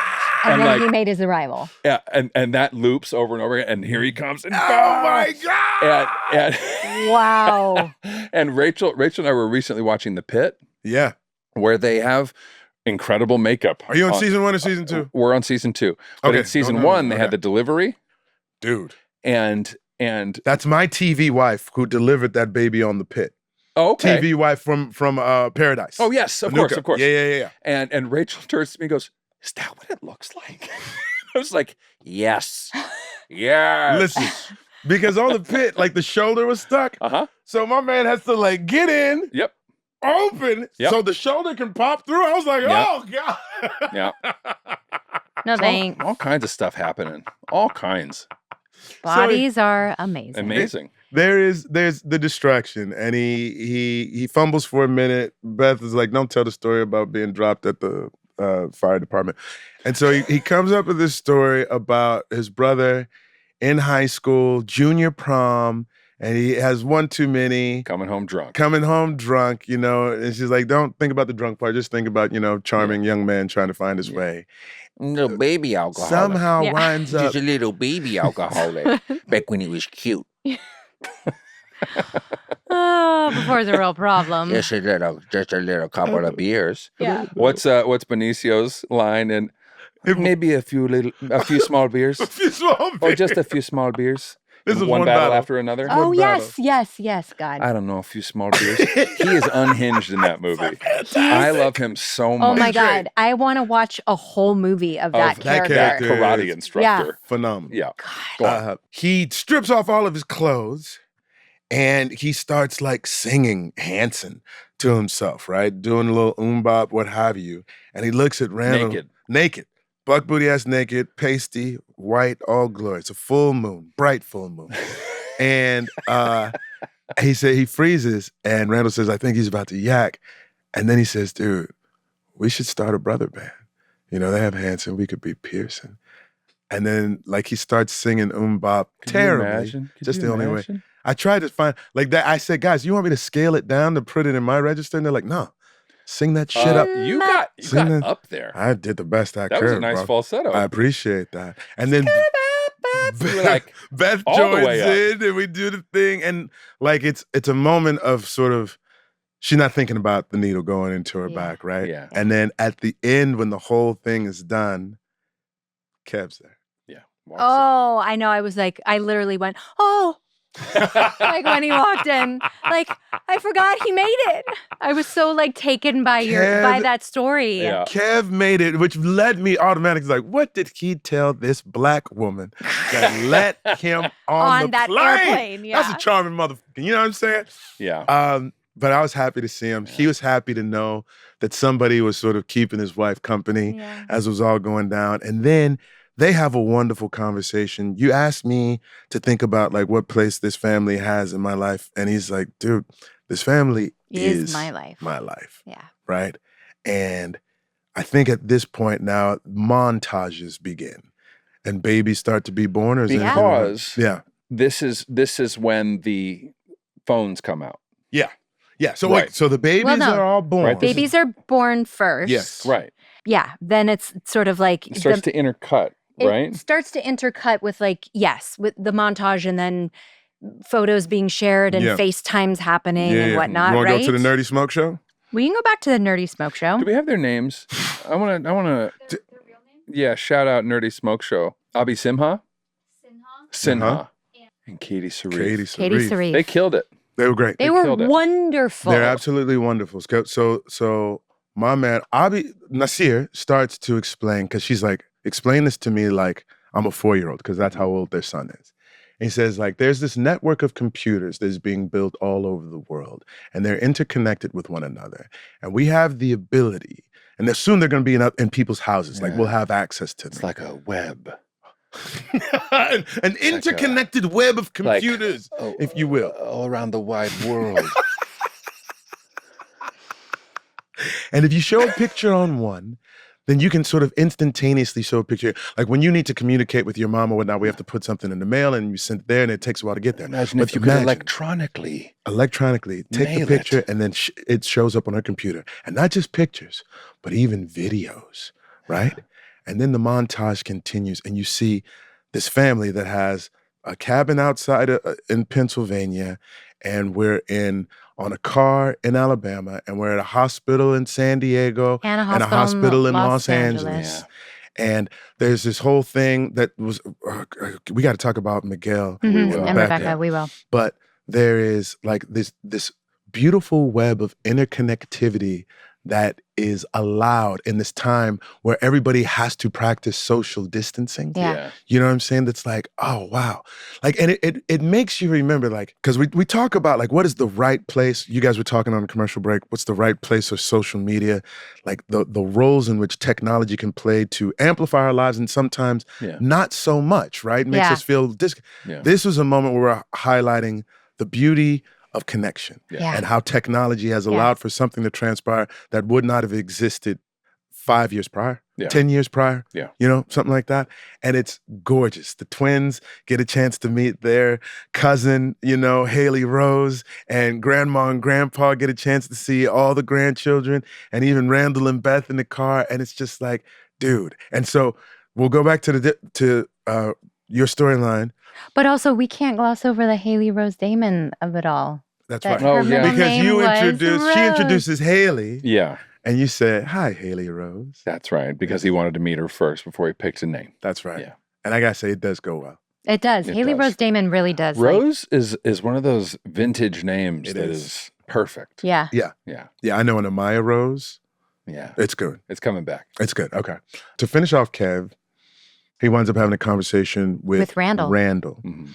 And then he made his arrival. Yeah, and that loops over and over again, and here he comes. And oh my God! And wow. And Rachel and I were recently watching The Pit. Yeah. Where they have incredible makeup. Are you on season 1 or season 2? We're on season 2. But in season 1, they had the delivery. Dude. And that's my TV wife who delivered that baby on The Pit. Oh, okay. TV wife from Paradise. Oh, yes, of course. Yeah. And Rachel turns to me and goes, is that what it looks like? I was like, yes. Listen, because on The Pit, like the shoulder was stuck. Uh-huh. So my man has to like get in. Yep. Open so the shoulder can pop through. I was like, oh God. Yeah. No thanks. All kinds of stuff happening. All kinds. Bodies are amazing. There's the distraction, and he fumbles for a minute. Beth is like, don't tell the story about being dropped at the fire department. And so he comes up with this story about his brother in high school, junior prom, and he has one too many. Coming home drunk, you know, and she's like, don't think about the drunk part. Just think about, you know, charming young man trying to find his way. Little baby alcoholic. Somehow winds up. Just a little baby alcoholic back when he was cute. Oh, before it's a real problem. Just a little couple of beers. Yeah. What's Benicio's line? And maybe a few small beers. A few small beers. Or just a few small beers. This is one battle after another. Oh, yes, God. I don't know, a few small beers. He is unhinged in that movie. I love him so much. Oh my God. I want to watch a whole movie of that character. That karate instructor. Yeah. Phenomenal. Yeah. He strips off all of his clothes and he starts like singing Hanson to himself, right? Doing a little bop, what have you. And he looks at Randall. naked. Buck booty ass naked, pasty, white, all glory. It's a full moon, bright full moon. And he said he freezes, and Randall says, I think he's about to yak. And then he says, dude, we should start a brother band. You know, they have Hanson, we could be Pearson. And then like he starts singing Bop terribly. Just the only way. I tried to find like that. I said, guys, you want me to scale it down to put it in my register? And they're like, no, sing that shit up. You got up there. I did the best I could. That was a nice falsetto. I appreciate that. And then you were like, Beth joins in and we do the thing. And like it's a moment of sort of, she's not thinking about the needle going into her back, right? Yeah. And then at the end, when the whole thing is done, Kev's there. Yeah. Oh, I know. I was like, I literally went, oh. Like when he walked in, like I forgot he made it. I was so like taken by by that story. Yeah. Kev made it, which led me automatically like, what did he tell this black woman that let him on the that plane? airplane? Yeah. That's a charming motherfucker. You know what I'm saying? Yeah. But I was happy to see him. Yeah. He was happy to know that somebody was sort of keeping his wife company as it was all going down. And then they have a wonderful conversation. You asked me to think about like what place this family has in my life. And he's like, dude, this family is my life. My life. Yeah. Right? And I think at this point now, montages begin. And babies start to be born. Because this is when the phones come out. Yeah. Yeah. So wait, so the babies are all born. Right, babies are born first. Yes. Right. Yeah. Then it's sort of like it starts to intercut. Right? It starts to intercut with with the montage and then photos being shared and FaceTimes happening and whatnot, You want to go to the Nerdy Smoke Show? We can go back to the Nerdy Smoke Show. Do we have their names? I want to. Their real names? Yeah, shout out Nerdy Smoke Show. Abi Sinha, and Katie Sarif. Katie Sarif. They killed it. They were great. They were wonderful. They're absolutely wonderful. So my man, Abi Nasir starts to explain, because she's like, explain this to me like I'm a 4-year-old, because that's how old their son is. And he says, like, there's this network of computers that's being built all over the world, and they're interconnected with one another. And we have the ability, and soon they're going to be in people's houses. Like, we'll have access to them. It's like a web. an interconnected web of computers, if you will. All around the wide world. And if you show a picture on one, then you can sort of instantaneously show a picture. Like when you need to communicate with your mom or whatnot, we have to put something in the mail and you send it there and it takes a while to get there. Imagine if you could electronically take the picture and then it shows up on her computer. And not just pictures, but even videos, right? And then the montage continues and you see this family that has a cabin outside in Pennsylvania, and we're on a car in Alabama, and we're at a hospital in San Diego and a hospital in Los Angeles. Yeah. And there's this whole thing that was, we got to talk about Miguel and Rebecca. We will. But there is like this beautiful web of interconnectivity that is allowed in this time where everybody has to practice social distancing. Yeah. You know what I'm saying? That's like, oh, wow. Like, and it makes you remember, like, because we talk about, like, what is the right place? You guys were talking on a commercial break. What's the right place for social media? Like, the roles in which technology can play to amplify our lives and sometimes not so much, right? Makes us feel This was a moment where we're highlighting the beauty of connection and how technology has allowed for something to transpire that would not have existed 5 years prior, 10 years prior, you know, something like that. And it's gorgeous. The twins get a chance to meet their cousin, you know, Haley Rose, and grandma and grandpa get a chance to see all the grandchildren, and even Randall and Beth in the car. And it's just like, dude. And so we'll go back to your storyline. But also, we can't gloss over the Haley Rose Damon of it all. That's right. Oh, yeah. Because she introduces Haley. Yeah. And you said, hi, Haley Rose. That's right. Because he wanted to meet her first before he picked a name. That's right. Yeah. And I got to say, it does go well. It does. Haley Rose Damon really does. Rose is one of those vintage names that is perfect. Yeah. Yeah. Yeah. Yeah. I know an Amaya Rose. Yeah. It's good. It's coming back. It's good. Okay. To finish off Kev, he winds up having a conversation with Randall. Randall. Mm-hmm.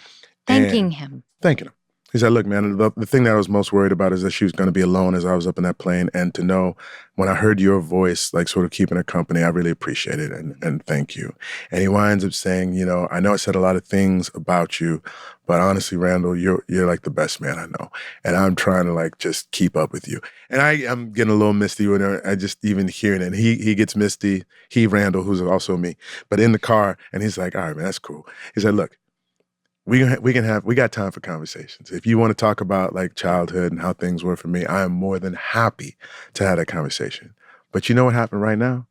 Thanking him. Thanking him. He said, look, man, the thing that I was most worried about is that she was going to be alone as I was up in that plane. And to know when I heard your voice, like sort of keeping her company, I really appreciate it. And thank you. And he winds up saying, you know, I know I said a lot of things about you, but honestly, Randall, you're like the best man I know. And I'm trying to like just keep up with you. And I'm getting a little misty when I just even hearing it. And he gets misty. Randall, who's also me, but in the car. And he's like, all right, man, that's cool. He said, look, we got time for conversations. If you want to talk about like childhood and how things were for me, I am more than happy to have that conversation. But you know what happened right now?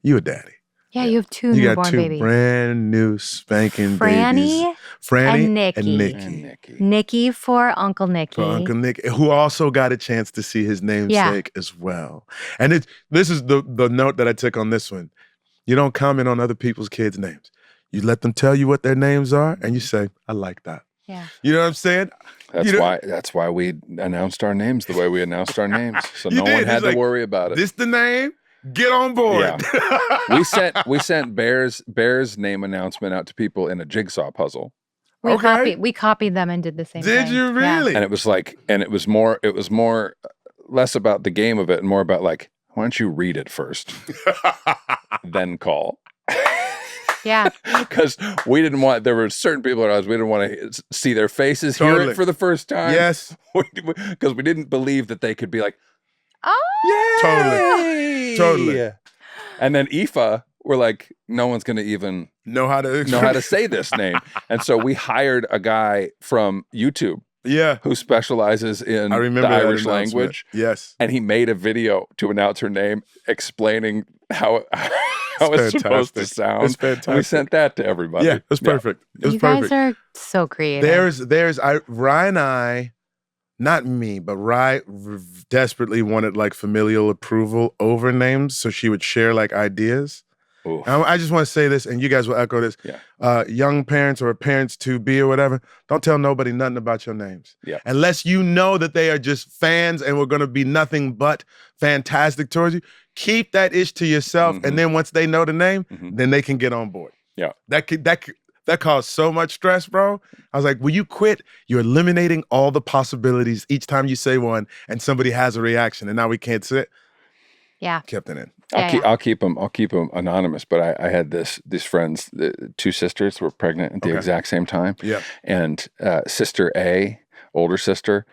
You a daddy. Yeah, you have two You newborn got two babies. brand new spanking babies. Franny and Nikki. Nikki. Nikki for Uncle Nicky. For Uncle Nick, who also got a chance to see his namesake as well. And this is the note that I took on this one. You don't comment on other people's kids' names. You let them tell you what their names are, and you say, I like that. Yeah. You know what I'm saying? That's why we announced our names the way we announced our names. So no one had to like, worry about it. This the name? Get on board. Yeah. we sent Bear's name announcement out to people in a jigsaw puzzle. We copied them and did the same thing. Did you really? Yeah. And it was more less about the game of it and more about like, why don't you read it first, then call. Yeah. Because there were certain people at ours, we didn't want to see their faces, hear it for the first time. Yes. Because we didn't believe that they could be like, oh, yay! Totally. And then Aoife, we're like, no one's going to even know how to say this name. And so we hired a guy from YouTube. Yeah. Who specializes in the Irish language. Yes. And he made a video to announce her name explaining how it's supposed to sound. It's fantastic. And we sent that to everybody. Yeah, it was perfect. It was you perfect. guys are so creative. Rye and I, not me, but Rye desperately wanted like familial approval over names, so she would share like ideas. I just want to say this, and you guys will echo this. Yeah. Young parents or parents to be or whatever, don't tell nobody nothing about your names. Yeah. Unless you know that they are just fans and we're going to be nothing but fantastic towards you. Keep that ish to yourself, and then once they know the name, then they can get on board. Yeah. That caused so much stress, bro. I was like, will you quit? You're eliminating all the possibilities each time you say one and somebody has a reaction, and now we can't sit. Yeah. Kept it in. I'll keep them anonymous. But I had these friends, two sisters were pregnant at the exact same time. Yeah. And sister A, older sister,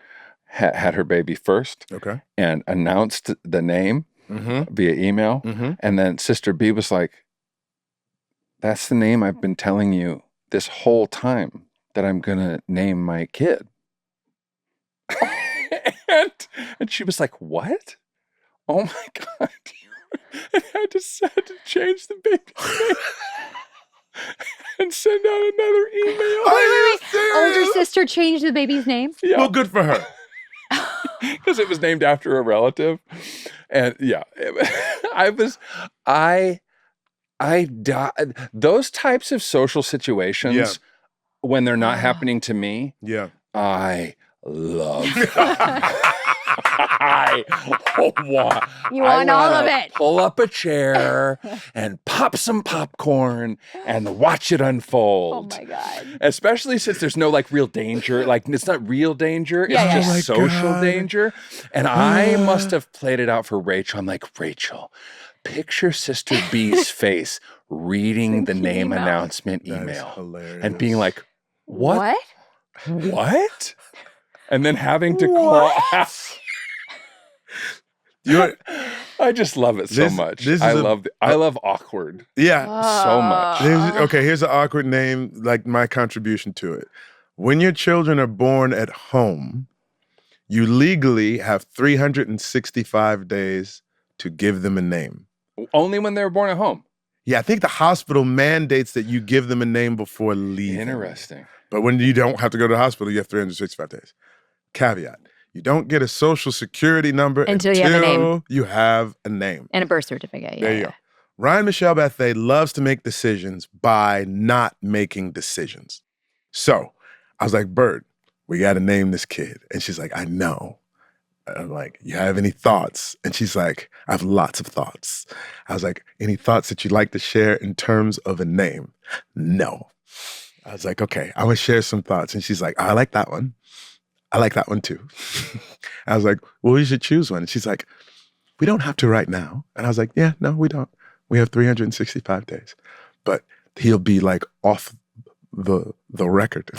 had her baby first. Okay. And announced the name via email. And then sister B was like, that's the name I've been telling you this whole time that I'm gonna name my kid. and she was like, what? Oh my God. And I decided to change the baby's name and send out another email. Wait. Older sister changed the baby's name? Yeah. Well, good for her. Because it was named after a relative. And yeah, I died. Those types of social situations, when they're not happening to me, I love I want all of it. Pull up a chair and pop some popcorn and watch it unfold. Oh my God. Especially since there's no like real danger. Like it's not real danger. It's just social danger. And I must have played it out for Rachel. I'm like, Rachel, picture Sister B's face reading the name announcement email and being like, what? What? And then having to call. I just love it so much. I love awkward. Yeah. So much. Here's an awkward name, like my contribution to it. When your children are born at home, you legally have 365 days to give them a name. Only when they were born at home. Yeah, I think the hospital mandates that you give them a name before leaving. Interesting. But when you don't have to go to the hospital, you have 365 days. Caveat. You don't get a social security number until you have a name. You have a name. And a birth certificate. There you go. Ryan Michelle Bethea loves to make decisions by not making decisions. So I was like, Bird, we got to name this kid. And she's like, I know. I'm like, you have any thoughts? And she's like, I have lots of thoughts. I was like, any thoughts that you'd like to share in terms of a name? No. I was like, okay, I want to share some thoughts. And she's like, I like that one. I like that one too. I was like, well, you should choose one. And she's like, we don't have to right now. And I was like, yeah, no, we don't. We have 365 days. But he'll be like off the record.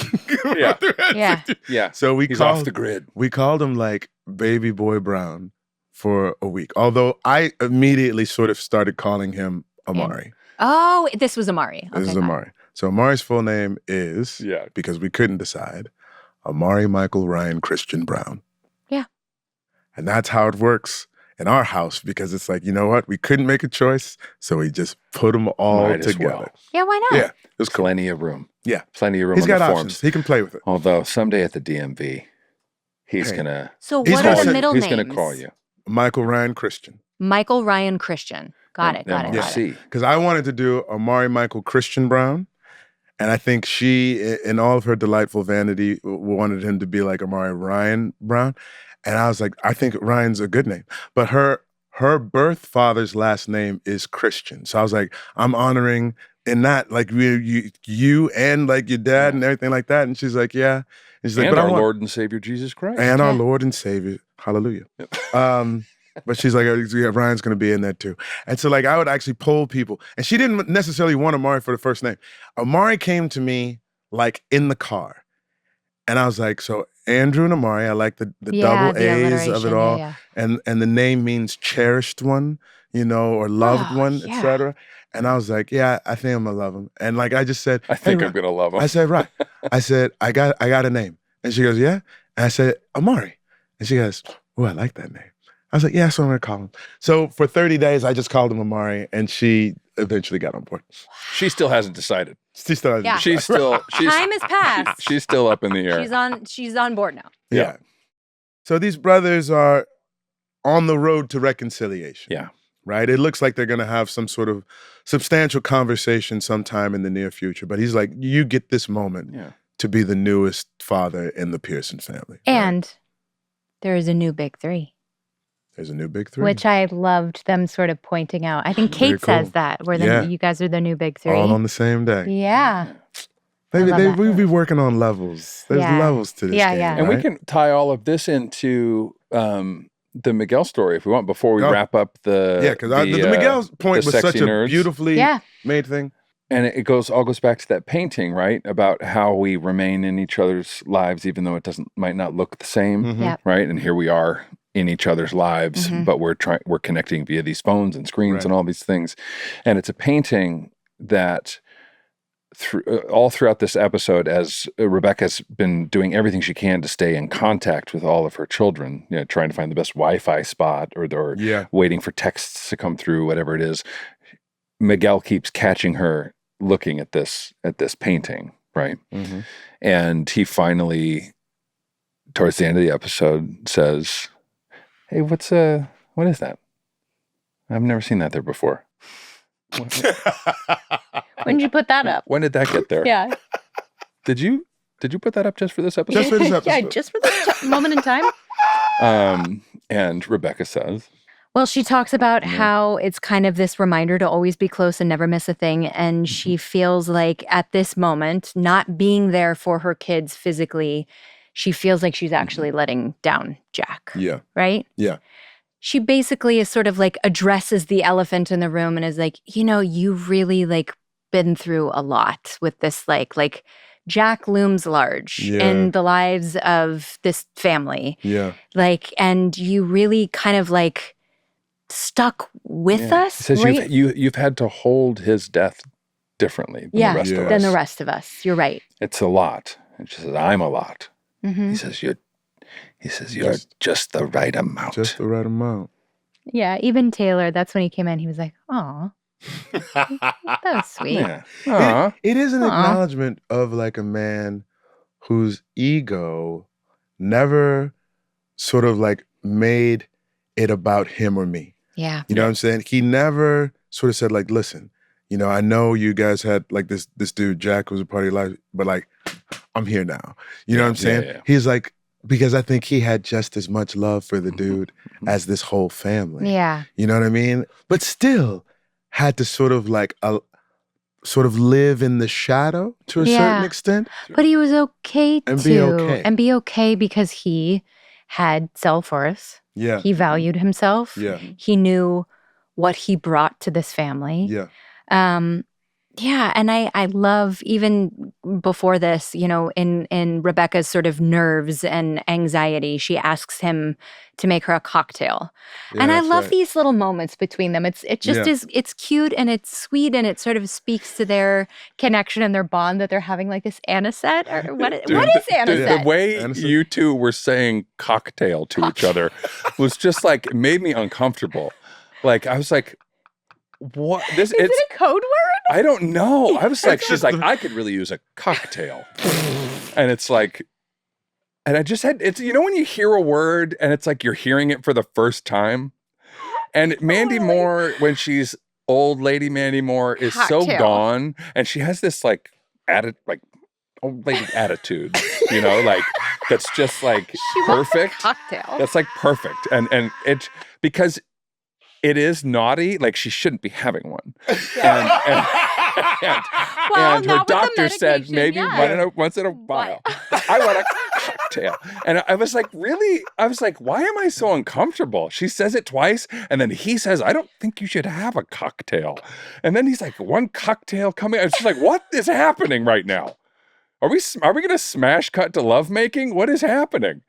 Yeah. Yeah. Yeah. So He's off the grid. We called him like Baby Boy Brown for a week. Although I immediately sort of started calling him Amari. Oh, this was Amari. This is fine. Amari. So Amari's full name is, because we couldn't decide, Amari Michael Ryan Christian Brown. Yeah. And that's how it works in our house, because it's like, you know what? We couldn't make a choice, so we just put them all Might as together. well. Yeah, why not? Yeah, it was cool. Plenty of room. Yeah. Plenty of room He's on got the options. forms. He can play with it. Although someday at the DMV, he's Hey. gonna So He's what gonna are the say- middle he's names? gonna call you. Michael Ryan Christian. Michael Ryan Christian. Got it. Got it. Got it. MRC. Because I wanted to do Amari Michael Christian Brown. And I think she, in all of her delightful vanity, wanted him to be like Amari Ryan Brown. And I was like, I think Ryan's a good name. But her birth father's last name is Christian. So I was like, I'm honoring in that, like you and like your dad and everything like that. And she's like, yeah. And she's like, And but our I want, Lord and Savior Jesus Christ. and our Yeah. Lord and Savior. Hallelujah. But she's like, yeah, Ryan's going to be in there too. And so like I would actually poll people. And she didn't necessarily want Amari for the first name. Amari came to me like in the car. And I was like, so Andrew and Amari, I like the double the A's of it alliteration, all. yeah. And the name means cherished one, you know, or loved Oh, one, yeah. etc. And I was like, yeah, I think I'm gonna love him. And like I just said, I think hey, I'm gonna love him. I said, right. I said, I got a name. And she goes, yeah. And I said, Amari. And she goes, oh, I like that name. I was like, yeah, that's what I'm gonna call him. So for 30 days, I just called him Amari, and she eventually got on board. She still hasn't decided. She still hasn't Yeah. She's still Time has passed. she's still up in the air. She's on board now. Yeah. So these brothers are on the road to reconciliation. Yeah. Right? It looks like they're going to have some sort of substantial conversation sometime in the near future. But he's like, you get this moment to be the newest father in the Pearson family. And there is a new big three. There's a new big three. Which I loved them sort of pointing out. I think Very Kate says cool. that, where Yeah. you guys are the new big three. All on the same day. Yeah. I love that. We'll be working on levels. There's Yeah. levels to this game, Yeah. And we right? can tie all of this into the Miguel story if we want before we Oh. wrap up the because the Miguel's point the was such sexy a nerds. beautifully Yeah. made thing. And it all goes back to that painting, right? About how we remain in each other's lives, even though it might not look the same, Mhm. Yeah. right? And here we are in each other's lives, Mhm. but we're connecting via these phones and screens Right. and all these things. And it's a painting that all throughout this episode, as Rebecca's been doing everything she can to stay in contact with all of her children, you know, trying to find the best Wi-Fi spot or Yeah. waiting for texts to come through, whatever it is. Miguel keeps catching her looking at this painting, right? Mm-hmm. And he finally, towards the end of the episode, says, "Hey, what is that? I've never seen that there before. When did you put that up? When did that get there? Yeah. Did you put that up just for this episode?" Just for this episode. Yeah, just for this moment in time. And Rebecca says, Well, she talks about Yeah. how it's kind of this reminder to always be close and never miss a thing. And she feels like at this moment, not being there for her kids physically, she feels like she's actually letting down Jack. Yeah. Right? Yeah. She basically is sort of like addresses the elephant in the room and is like, you've really like been through a lot with this, like Jack looms large Yeah. in the lives of this family. Yeah. Like, and you really kind of like stuck with Yeah. us, He says right? you've had to hold his death differently than the rest of Yeah. us. Than the rest of us. You're right. It's a lot. And she says, I'm a lot. Hmm. He says, you're just the right amount. Just the right amount. Yeah. Even Taylor, that's when he came in. He was like, "Aw, that was sweet." Yeah. Aw. It is an Aw. acknowledgement of like a man whose ego never sort of like made it about him or me. Yeah. You know what I'm saying? He never sort of said like, listen, I know you guys had like this dude, Jack, was a part of your life, but like, I'm here now. You know what I'm saying? Yeah. He's like, because I think he had just as much love for the dude as this whole family. Yeah. You know what I mean? But still had to sort of like sort of live in the shadow to a certain extent. But he was okay And to. be okay. And be okay because he had self-worth. Yeah. He valued himself. Yeah. He knew what he brought to this family. Yeah. Yeah, and I love, even before this, you know, in Rebecca's sort of nerves and anxiety, she asks him to make her a cocktail. Yeah, and I that's love right. these little moments between them. It's cute and it's sweet, and it sort of speaks to their connection and their bond that they're having, like this anisette. Or what is anisette? The way Anderson. you two were saying cocktail to each other was just like, it made me uncomfortable. Like, I was like, what? Is it a code word? I don't know. I was like, she's like, I could really use a cocktail. And it's like, and I just had, it's, you know, when you hear a word and it's like you're hearing it for the first time. And Mandy Moore, when she's old lady Mandy Moore, is so Cocktail. gone. And she has this like old lady attitude, you know, like that's just like She wants a perfect. cocktail. That's like perfect. And it, because it is naughty, like she shouldn't be having one. And Well, her not with the doctor said medication, maybe yeah. once in a while. I want a cocktail. And I was like, really? I was like, why am I so uncomfortable? She says it twice, and then he says, I don't think you should have a cocktail. And then he's like, one cocktail coming. I was just like, what is happening right now? Are we going to smash cut to lovemaking? What is happening?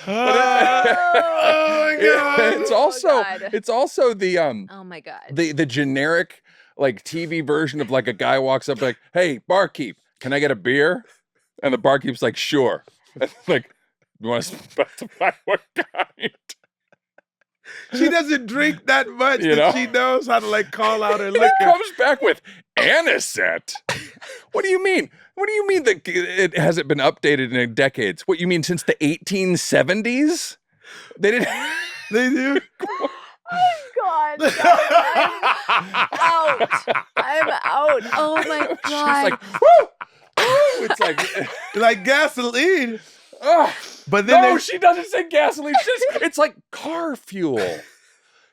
Oh my God. It's also the Oh my God. the generic like TV version of like a guy walks up like, hey, barkeep, can I get a beer? And the barkeep's like, sure. And like, you want to specify what kind? She doesn't drink that much You that know? she knows how to like call out her It liquor. comes back with anisette. What do you mean? What do you mean that it hasn't been updated in decades? What, you mean since the 1870s? They didn't. They do. God. I'm out. Oh my She's God. like, woo! It's like, Like gasoline. oh. But then No, they- she doesn't say gasoline. It's like car fuel.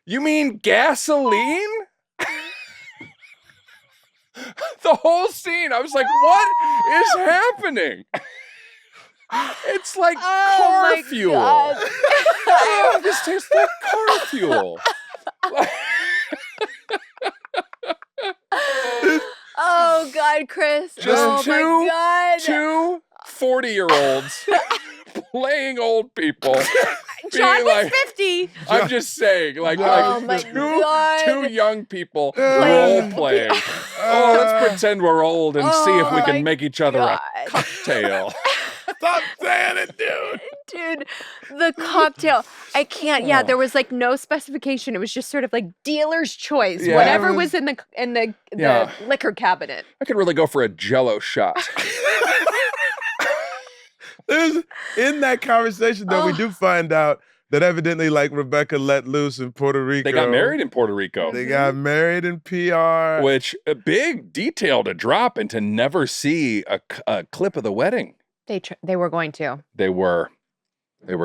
You mean gasoline? The whole scene, I was like, what is happening? It's like car fuel. God. Oh, this tastes like car fuel. Oh God, Chris. Just my God. two 40-year-olds playing old people. John being was like, 50. I'm just saying, like, Oh my God. two young people role playing. Oh, let's pretend we're old and see if we Oh my can make each other God. a cocktail. Stop saying it, dude. Dude, the cocktail. I can't. Yeah, there was like no specification. It was just sort of like dealer's choice. Yeah. Whatever was in the Yeah. liquor cabinet. I could really go for a Jell-O shot. There's, in that conversation, though, we do find out that evidently, like, Rebecca let loose in Puerto Rico. They got married in Puerto Rico. They got married in PR. Which, a big detail to drop and to never see a clip of the wedding. They were going to. They were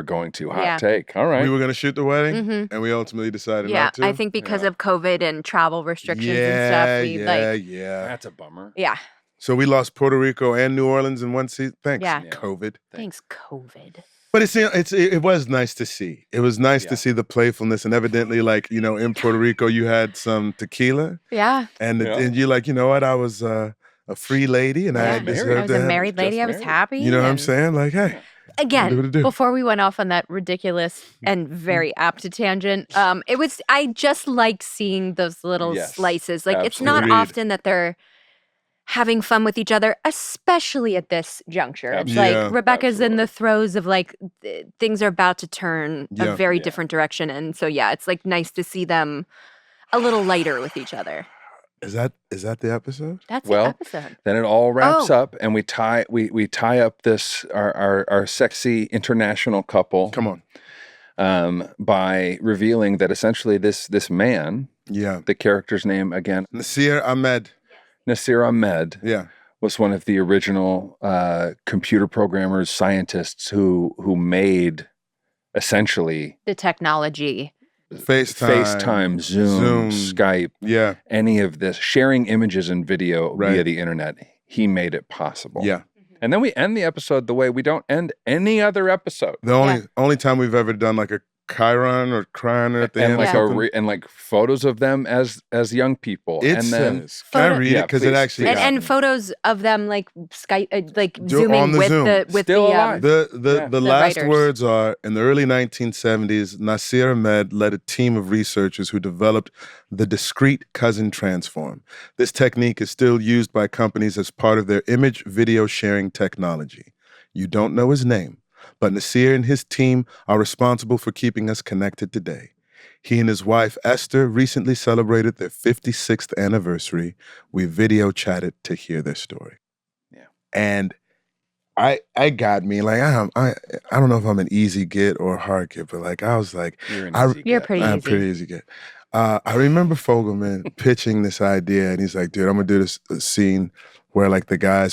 going to. Hot Yeah. take. All right. We were going to shoot the wedding, Mm-hmm. and we ultimately decided Yeah, not to. I think because Yeah. of COVID and travel restrictions yeah, and stuff, we yeah, like. yeah. That's a bummer. Yeah. So we lost Puerto Rico and New Orleans in one season. Thanks, Yeah. COVID. Thanks, COVID. But it was nice to see. It was nice Yeah. to see the playfulness, and evidently, like, you know, in Puerto Rico, you had some tequila, Yeah. and Yeah. and you're like, you know what? I was a free lady, and Yeah. I deserved I was to a have- married lady. I was married. happy. You know what I'm and- saying? Like, hey, do what Again, it do. before we went off on that ridiculous and very apt tangent, I just like seeing those little Yes, slices. Like, it's not absolutely. often that they're having fun with each other, especially at this juncture. It's Absolutely. Yeah. like Rebecca's in Absolutely. the throes of like things are about to turn Yeah. a very Yeah. different direction. And so, yeah, it's like nice to see them a little lighter with each other. Is that the episode? That's Well, the episode. Then it all wraps Oh. up, and we tie up this our sexy international couple Come on. by revealing that essentially this man, Yeah. the character's name again, Nasir Ahmed. Nasir Ahmed, Yeah. was one of the original computer programmers, scientists who made essentially The technology FaceTime, Zoom, Skype, Yeah, any of this, sharing images and video Right. via the internet. He made it possible. yeah. And then we end the episode the way we don't end any other episode. The only time we've ever done like a Chiron or Cryon at the And end. like or something. and like photos of them as young people. It and then says, can I read Yeah, it? Because it please, actually please. got and me. photos of them like Skype, like On zooming the with Zoom. the Still alive. The last writers. words are, in the early 1970s, Nasir Ahmed led a team of researchers who developed the Discrete Cosine Transform. This technique is still used by companies as part of their image video sharing technology. You don't know his name, but Nasir and his team are responsible for keeping us connected today. He and his wife, Esther, recently celebrated their 56th anniversary. We video chatted to hear their story. Yeah. And I got me, like, I don't know if I'm an easy get or a hard get, but like, I was like, You're an easy You're get. pretty I'm easy. pretty easy get. I remember Fogelman pitching this idea, and he's like, dude, I'm gonna do this scene where like the guy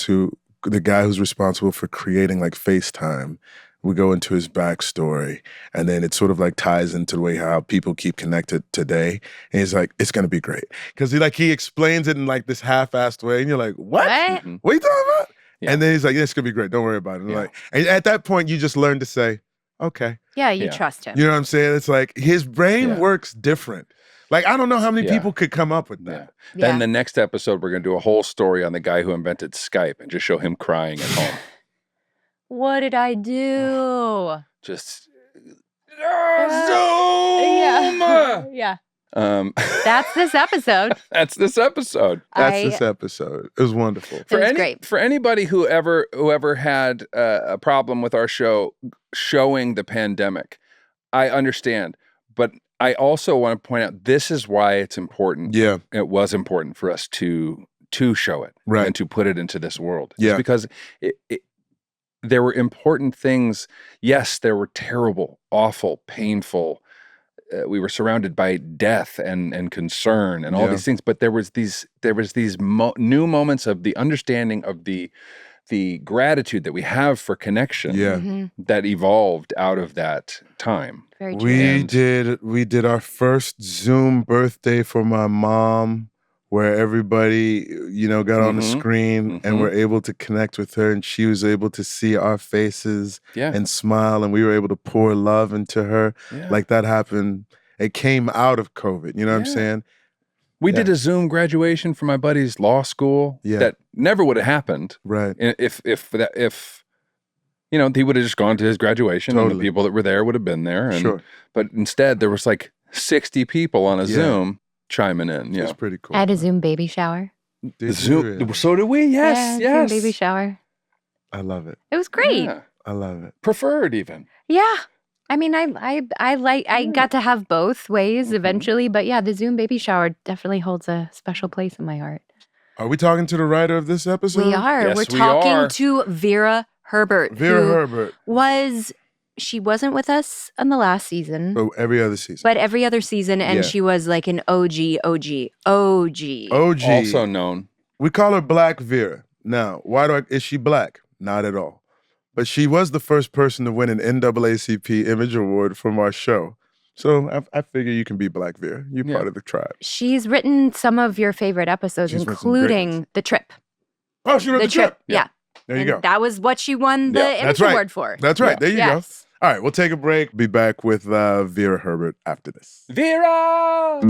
who's responsible for creating like FaceTime, we go into his backstory, and then it sort of like ties into the way how people keep connected today. And he's like, it's gonna be great. Because he explains it in like this half-assed way, and you're like, what? What? Mhm. What are you talking about? Yeah. And then he's like, yeah, it's gonna be great. Don't worry about it. And Yeah. like, and at that point, you just learn to say, okay. Yeah, you Yeah. trust him. You know what I'm saying? It's like his brain Yeah. works different. Like, I don't know how many Yeah. people could come up with Yeah. that. Then the next episode, we're going to do a whole story on the guy who invented Skype and just show him crying at home. What did I do? Just Yeah. Zoom. Yeah. Um, That's this episode. that's this episode. This episode. It was wonderful. It was great. For anybody who ever had a problem with our show showing the pandemic, I understand, but I also want to point out this is why it's important. Yeah. It was important for us to show it Right. and to put it into this world. Yeah. It's because there were important things. Yes, there were terrible, awful, painful. We were surrounded by death and concern and all Yeah. these things, but there was these new moments of the understanding of the gratitude that we have for connection. Yeah. Mhm. That evolved out of that time. Very true. We did our first Zoom birthday for my mom, where everybody, got on the Mhm. screen and Mhm. were able to connect with her, and she was able to see our faces Yeah. and smile, and we were able to pour love into her. Yeah. Like that happened. It came out of COVID. You know what I'm Yeah. saying? We Yeah. did a Zoom graduation for my buddy's law school. Yeah. That never would have happened Right. if he would have just gone to his graduation and Totally. the people that were there would have been there. And, Sure. But instead, there was like 60 people on a Yeah. Zoom chiming in. It's Yeah. pretty cool. I had a Zoom baby shower. Did you Zoom. really? So did we. Yes. Yeah, yes. Zoom baby shower. I love it. It was great. Yeah. I love it. Preferred even. Yeah. I mean, I got to have both ways Mhm. eventually, but yeah, the Zoom baby shower definitely holds a special place in my heart. Are we talking to the writer of this episode? We are. Yes, We're we talking are. to Vera Herbert. Vera who Herbert. she wasn't with us on the last season, Oh, every other season. but every other season, and Yeah. she was like an OG. OG. Also known. We call her Black Vera. Now, is she black? Not at all. But she was the first person to win an NAACP Image Award from our show. So I figure you can be Black Vera. You're Yeah. part of the tribe. She's written some of your favorite episodes, She's written some great including ones. The Trip. Oh, she wrote the trip. Yeah. There you And go. that was what she won the Yeah, Image that's right. Award for. That's right. Yeah. There you Yes. go. All right, we'll take a break. Be back with Vera Herbert after this. Vera!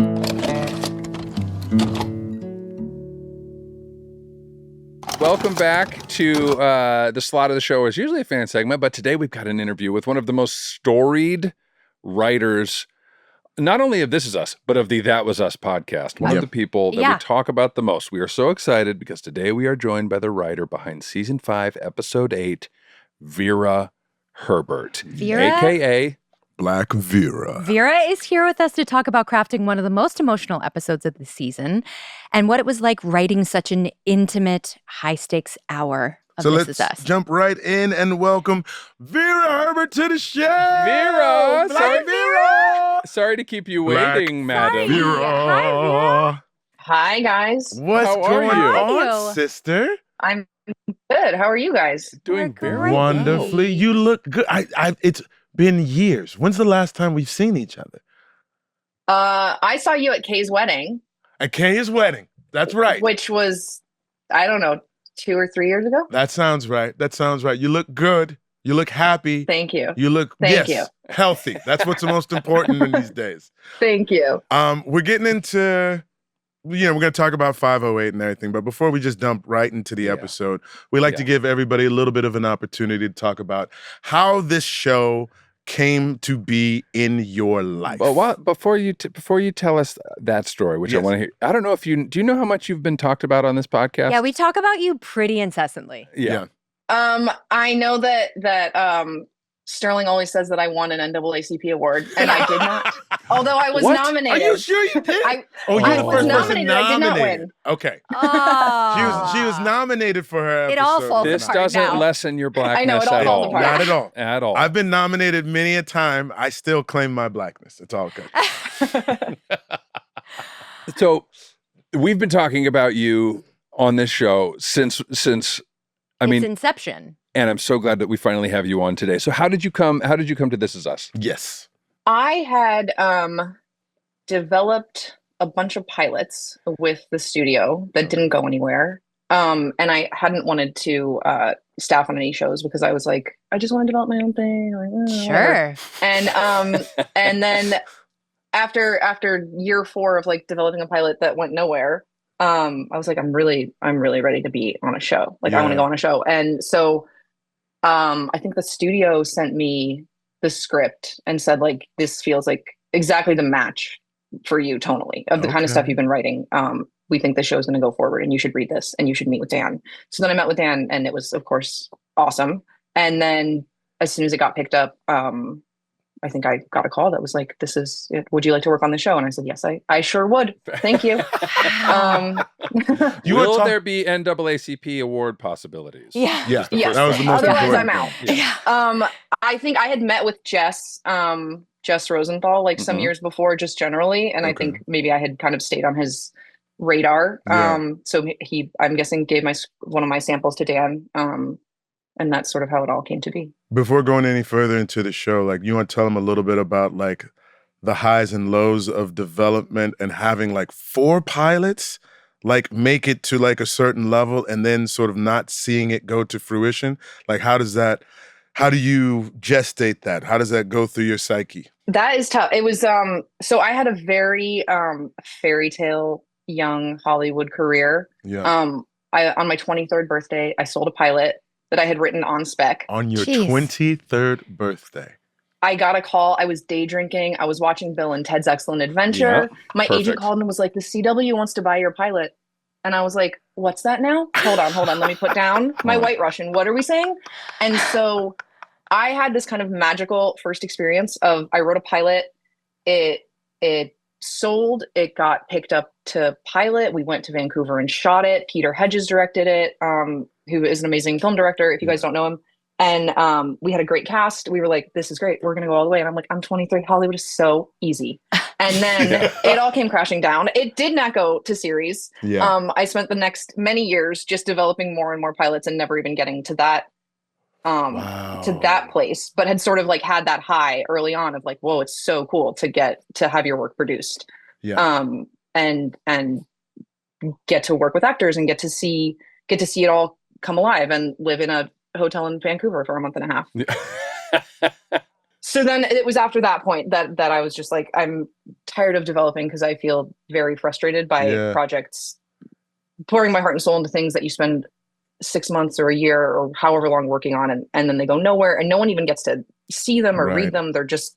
Welcome back to the slot of the show. It's usually a fan segment, but today we've got an interview with one of the most storied writers, not only of This Is Us, but of the That Was Us podcast. One Yep. of the people that Yeah. we talk about the most. We are so excited because today we are joined by the writer behind Season 5, Episode 8, Vera Herbert, Vera? a.k.a. Black Vera. Vera is here with us to talk about crafting one of the most emotional episodes of the season and what it was like writing such an intimate, high-stakes hour of So This let's Is Us. jump right in and welcome Vera Herbert to the show. Vera! Black Vera. Sorry to keep you Black waiting, madam. Vera. Hi, guys. What's How are going you? How are on, you? sister? I'm good. How are you guys? Doing We're very great. Wonderfully. Great. You look good. It's been years. When's the last time we've seen each other? I saw you at Kay's wedding, At Kay's wedding. That's right. which was, I don't know, 2 or 3 years ago. That sounds right. That sounds right. You look good. You look happy. Thank you. You look, Thank yes, healthy. That's what's the most important in these days. Thank you. We're getting into, we're going to talk about 508 and everything, but before we just dump right into the episode, we like to give everybody a little bit of an opportunity to talk about how this show came to be in your life. Well, before you tell us that story, which I want to hear, I don't know if do you know how much you've been talked about on this podcast? Yeah, we talk about you pretty incessantly. Yeah. I know that Sterling always says that I won an NAACP award, and I did not. Although I was nominated. Are you sure you did? I was nominated. I did not win. Okay. Oh. She was nominated for her It episode. all falls This apart doesn't now. lessen your blackness I know, it all at falls all. apart. Not at all. At all. I've been nominated many a time. I still claim my blackness. It's all good. So we've been talking about you on this show since It's inception. and I'm so glad that we finally have you on today. So how did you come to This Is Us? Yes. I had developed a bunch of pilots with the studio that didn't go anywhere. And I hadn't wanted to staff on any shows because I was like, I just want to develop my own thing. Like, whatever. Sure. And then after year 4 of like developing a pilot that went nowhere, I was like, I'm really ready to be on a show. Like I want to go on a show. And so I think the studio sent me the script and said like, this feels like exactly the match for you tonally of the kind of stuff you've been writing. We think the show is going to go forward and you should read this and you should meet with Dan. So then I met with Dan and it was of course awesome. And then as soon as it got picked up, I think I got a call that was like, this is it. Would you like to work on the show? And I said, yes, I sure would. Thank you. Will there be NAACP award possibilities? Yeah. Yes. Yes. That was the most Otherwise, important I'm out. thing. Yeah. I think I had met with Jess Rosenthal like some years before, just generally. And I think maybe I had kind of stayed on his radar. So he, I'm guessing, gave one of my samples to Dan. And that's sort of how it all came to be. Before going any further into the show, like you want to tell them a little bit about like the highs and lows of development and having like 4 pilots like make it to like a certain level and then sort of not seeing it go to fruition? Like how do you gestate that? How does that go through your psyche? That is tough. It was so I had a very fairy tale young Hollywood career. Yeah. On my 23rd birthday, I sold a pilot that I had written on spec. On your Jeez. 23rd birthday. I got a call. I was day drinking. I was watching Bill and Ted's Excellent Adventure. Yeah, my perfect. agent called and was like, the CW wants to buy your pilot. And I was like, what's that now? Hold on. Let me put down my White Russian. What are we saying? And so I had this kind of magical first experience of I wrote a pilot. It sold. It got picked up to pilot. We went to Vancouver and shot it. Peter Hedges directed it, who is an amazing film director, if you guys don't know him. And we had a great cast. We were like, this is great. We're going to go all the way. And I'm like, I'm 23. Hollywood is so easy. And then it all came crashing down. It did not go to series. Yeah. I spent the next many years just developing more and more pilots and never even getting to that place, but had sort of like had that high early on of like, whoa, it's so cool to have your work produced. Yeah. And get to work with actors and get to see it all come alive and live in a hotel in Vancouver for a month and a half. So then it was after that point that I was just like, I'm tired of developing because I feel very frustrated by projects, pouring my heart and soul into things that you spend 6 months or a year or however long working on, and then they go nowhere and no one even gets to see them or read them. They're just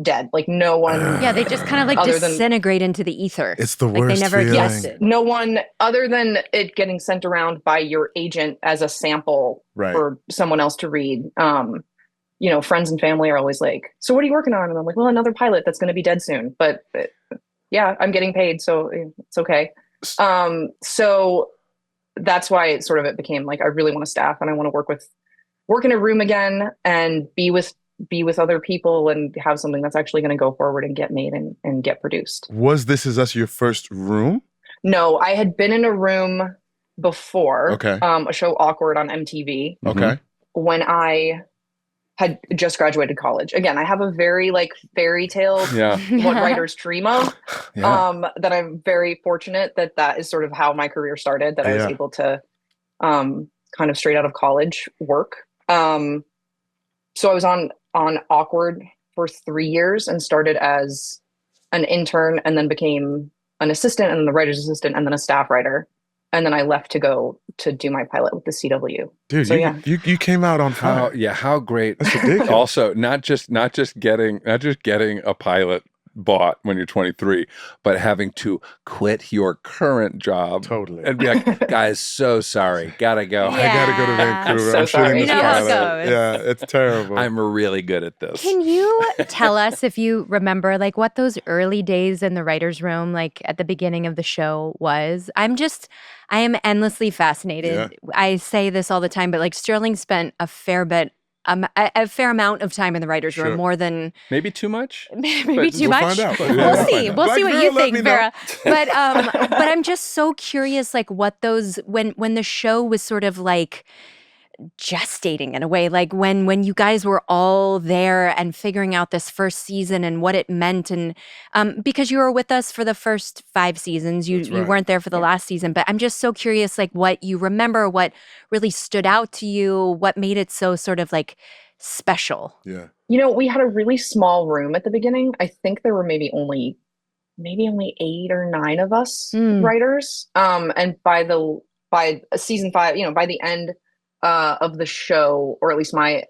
dead. Like no one. Yeah, they just kind of like disintegrate into the ether. It's the like worst they never feeling. existed. No one other than it getting sent around by your agent as a sample for someone else to read. Friends and family are always like, so what are you working on? And I'm like, well, another pilot that's going to be dead soon. But yeah, I'm getting paid, so it's okay. So that's why it became like, I really want to staff and I want to work in a room again and be with other people and have something that's actually going to go forward and get made and get produced. Was This Is Us your first room? No, I had been in a room before. Okay. A show Awkward on MTV. Okay. When I had just graduated college. Again, I have a very like fairy tale what writers dream of. That I'm very fortunate that is sort of how my career started, that I was able to kind of straight out of college work. So I was on Awkward for 3 years and started as an intern and then became an assistant and then the writer's assistant and then a staff writer. And then I left to go to do my pilot with the CW. Dude, so, you came out on fire. How great. That's ridiculous. Also, not just getting a pilot bought when you're 23, but having to quit your current job. Totally. And be like, guys, so sorry. Gotta go. I gotta go to Vancouver. I'm shooting this pilot. Yeah, it's terrible. I'm really good at this. Can you tell us, if you remember, like what those early days in the writer's room, like at the beginning of the show was? I am endlessly fascinated. Yeah. I say this all the time, but like Sterling spent a fair amount of time in the writer's room, more than maybe too much. Maybe too much. Find out. We'll see. We'll see what you think, Vera. But I'm just so curious, like what those when the show was sort of like gestating in a way, like when you guys were all there and figuring out this first season and what it meant, and because you were with us for the first 5 seasons, you weren't there for the last season, but I'm just so curious, like what you remember, what really stood out to you, what made it so sort of like special. Yeah, we had a really small room at the beginning. I think there were maybe only 8 or 9 of us writers, and by season 5, by the end of the show, or at least the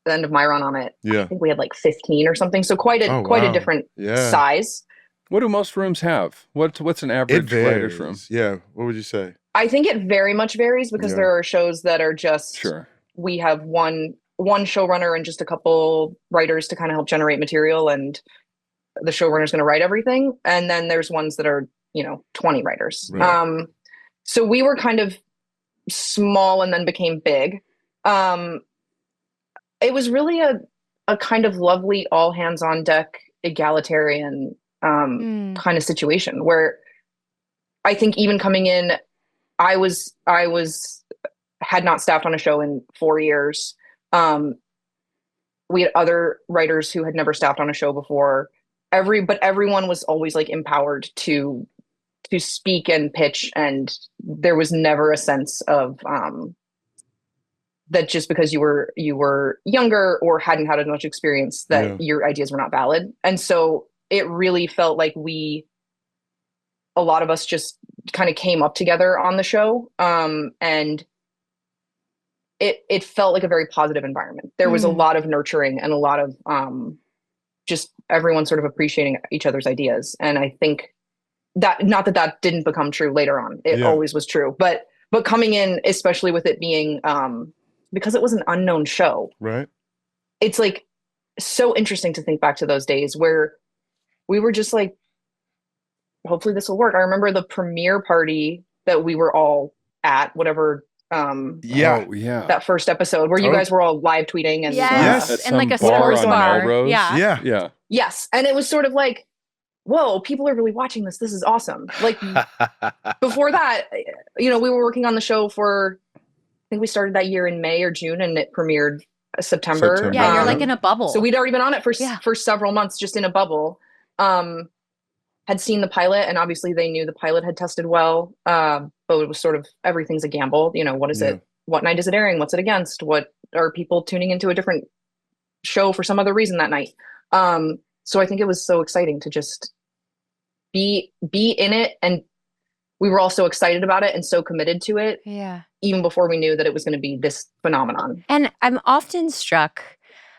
end of my run on it, I think we had like 15 or something. So quite a different size. What do most rooms have? What's an average writer's room? Yeah, what would you say? I think it very much varies because there are shows that are just we have one showrunner and just a couple writers to kind of help generate material, and the showrunner's going to write everything. And then there's ones that are 20 writers. Right. So we were kind of small and then became big. It was really a kind of lovely all hands on deck egalitarian kind of situation where I think even coming in, I had not staffed on a show in 4 years. We had other writers who had never staffed on a show before. But everyone was always like empowered to speak and pitch, and there was never a sense of that just because you were younger or hadn't had as much experience that your ideas were not valid. And so it really felt like a lot of us just kind of came up together on the show, and it felt like a very positive environment. There was a lot of nurturing and a lot of just everyone sort of appreciating each other's ideas. And I think that, not that didn't become true later on, it always was true, but coming in, especially with it being because it was an unknown show, right? It's like so interesting to think back to those days where we were just like, hopefully this will work. I remember the premiere party that we were all at, whatever that first episode where you guys were all live tweeting and and like a sports bar. Yes, and it was sort of like, whoa, people are really watching this. This is awesome. Like before that, we were working on the show for, I think we started that year in May or June, and it premiered September. Yeah, you're like in a bubble. So we'd already been on it for several months, just in a bubble. Had seen the pilot, and obviously they knew the pilot had tested well. But it was sort of, everything's a gamble. What is it? What night is it airing? What's it against? What are people tuning into a different show for some other reason that night? So I think it was so exciting to just be in it, and we were all so excited about it and so committed to it. Yeah. Even before we knew that it was going to be this phenomenon. And I'm often struck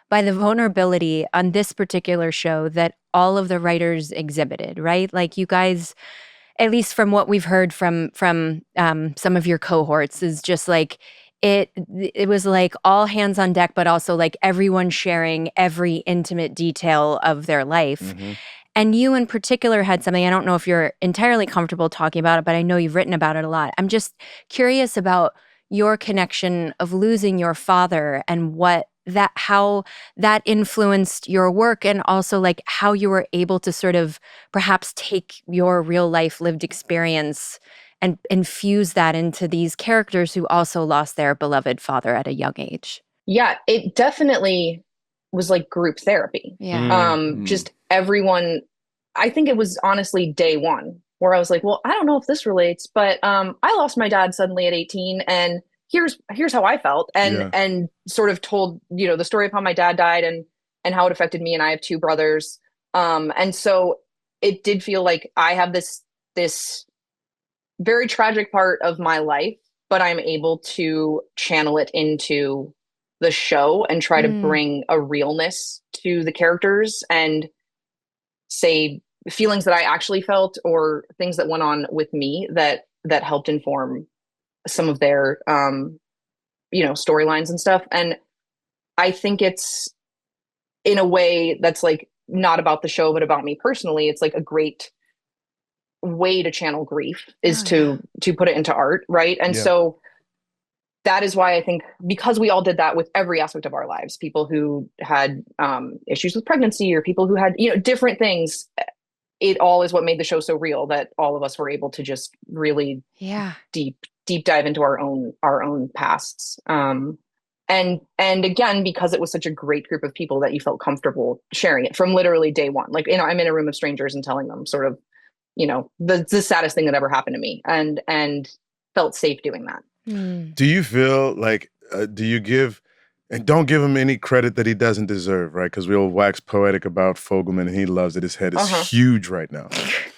by the vulnerability on this particular show that all of the writers exhibited, right? Like you guys, at least from what we've heard from some of your cohorts, is just like it was like all hands on deck, but also like everyone sharing every intimate detail of their life. Mm-hmm. And you in particular had something, I don't know if you're entirely comfortable talking about it, but I know you've written about it a lot. I'm just curious about your connection of losing your father and how that influenced your work, and also like how you were able to sort of perhaps take your real life lived experience and infuse that into these characters who also lost their beloved father at a young age. Yeah, it definitely was like group therapy. Yeah. Just everyone, I think it was honestly day one where I was like, well, I don't know if this relates, but I lost my dad suddenly at 18, and here's how I felt, and sort of told, the story of how my dad died and how it affected me, and I have two brothers. And so it did feel like I have this very tragic part of my life, but I'm able to channel it into the show and try to bring a realness to the characters and say feelings that I actually felt or things that went on with me that helped inform some of their storylines and stuff. And I think it's, in a way that's like not about the show but about me personally, it's like a great way to channel grief is to put it into art, right? And so that is why I think, because we all did that with every aspect of our lives, people who had issues with pregnancy or people who had different things, it all is what made the show so real that all of us were able to just really deep dive into our own pasts. And again, because it was such a great group of people that you felt comfortable sharing it from literally day one. Like, I'm in a room of strangers and telling them sort of, the saddest thing that ever happened to me, and felt safe doing that. Do you feel like, do you give, and don't give him any credit that he doesn't deserve, right? Because we all wax poetic about Fogelman and he loves it. His head is huge right now.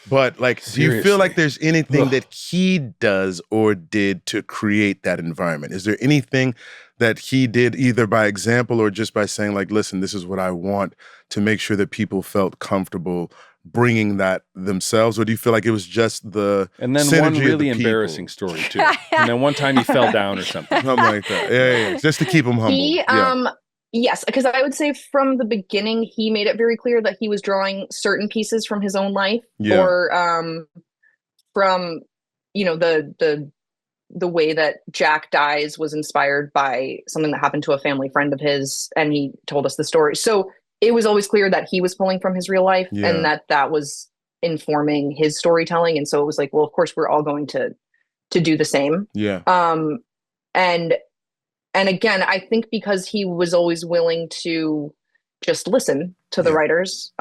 But like, do you feel like there's anything that he does or did to create that environment? Is there anything that he did either by example or just by saying like, listen, this is what I want, to make sure that people felt comfortable bringing that themselves? Or do you feel like it was just the and then one really embarrassing story too, and then one time he fell down or something like that? Yeah, just to keep him humble. Yes, because I would say from the beginning he made it very clear that he was drawing certain pieces from his own life, or from the way that Jack dies was inspired by something that happened to a family friend of his, and he told us the story. So it was always clear that he was pulling from his real life and that was informing his storytelling. And so it was like, well, of course we're all going to do the same. Yeah. And again, I think because he was always willing to just listen to the writers.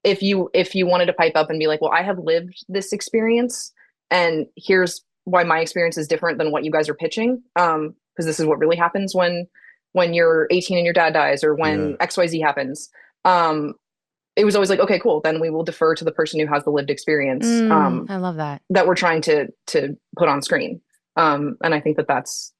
If you wanted to pipe up and be like, well, I have lived this experience and here's why my experience is different than what you guys are pitching. Because this is what really happens when you're 18 and your dad dies, or when XYZ happens. It was always like, okay, cool. Then we will defer to the person who has the lived experience. I love that we're trying to put on screen. And I think that's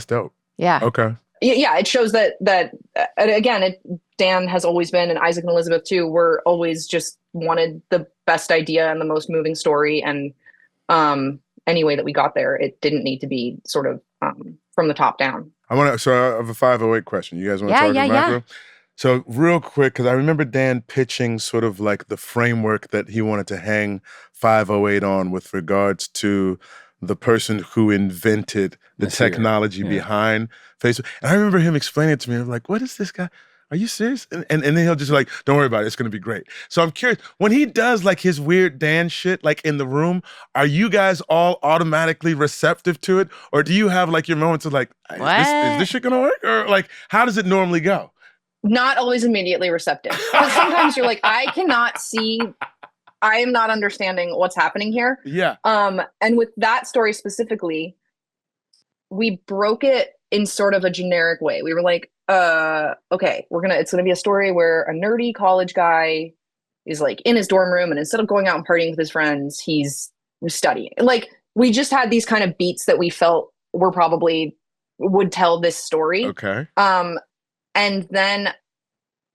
dope. Yeah. Okay. Yeah. It shows that again, Dan has always been, and Isaac and Elizabeth too, were always just wanted the best idea and the most moving story. And any way that we got there, it didn't need to be sort of from the top down. So I have a 508 question. You guys want to talk about macro? So real quick, because I remember Dan pitching sort of like the framework that he wanted to hang 508 on with regards to the person who invented the technology behind Facebook. And I remember him explaining it to me. I'm like, what is this guy? Are you serious? And then he'll just like, don't worry about it. It's going to be great. So I'm curious, when he does like his weird Dan shit, like in the room, are you guys all automatically receptive to it? Or do you have like your moments of like, is this shit going to work? Or like, how does it normally go? Not always immediately receptive. Because sometimes you're like, I am not understanding what's happening here. Yeah. And with that story specifically, we broke it in sort of a generic way. We were like, okay, it's gonna be a story where a nerdy college guy is like in his dorm room, and instead of going out and partying with his friends, he's studying. Like, we just had these kind of beats that we felt were probably would tell this story. Okay. And then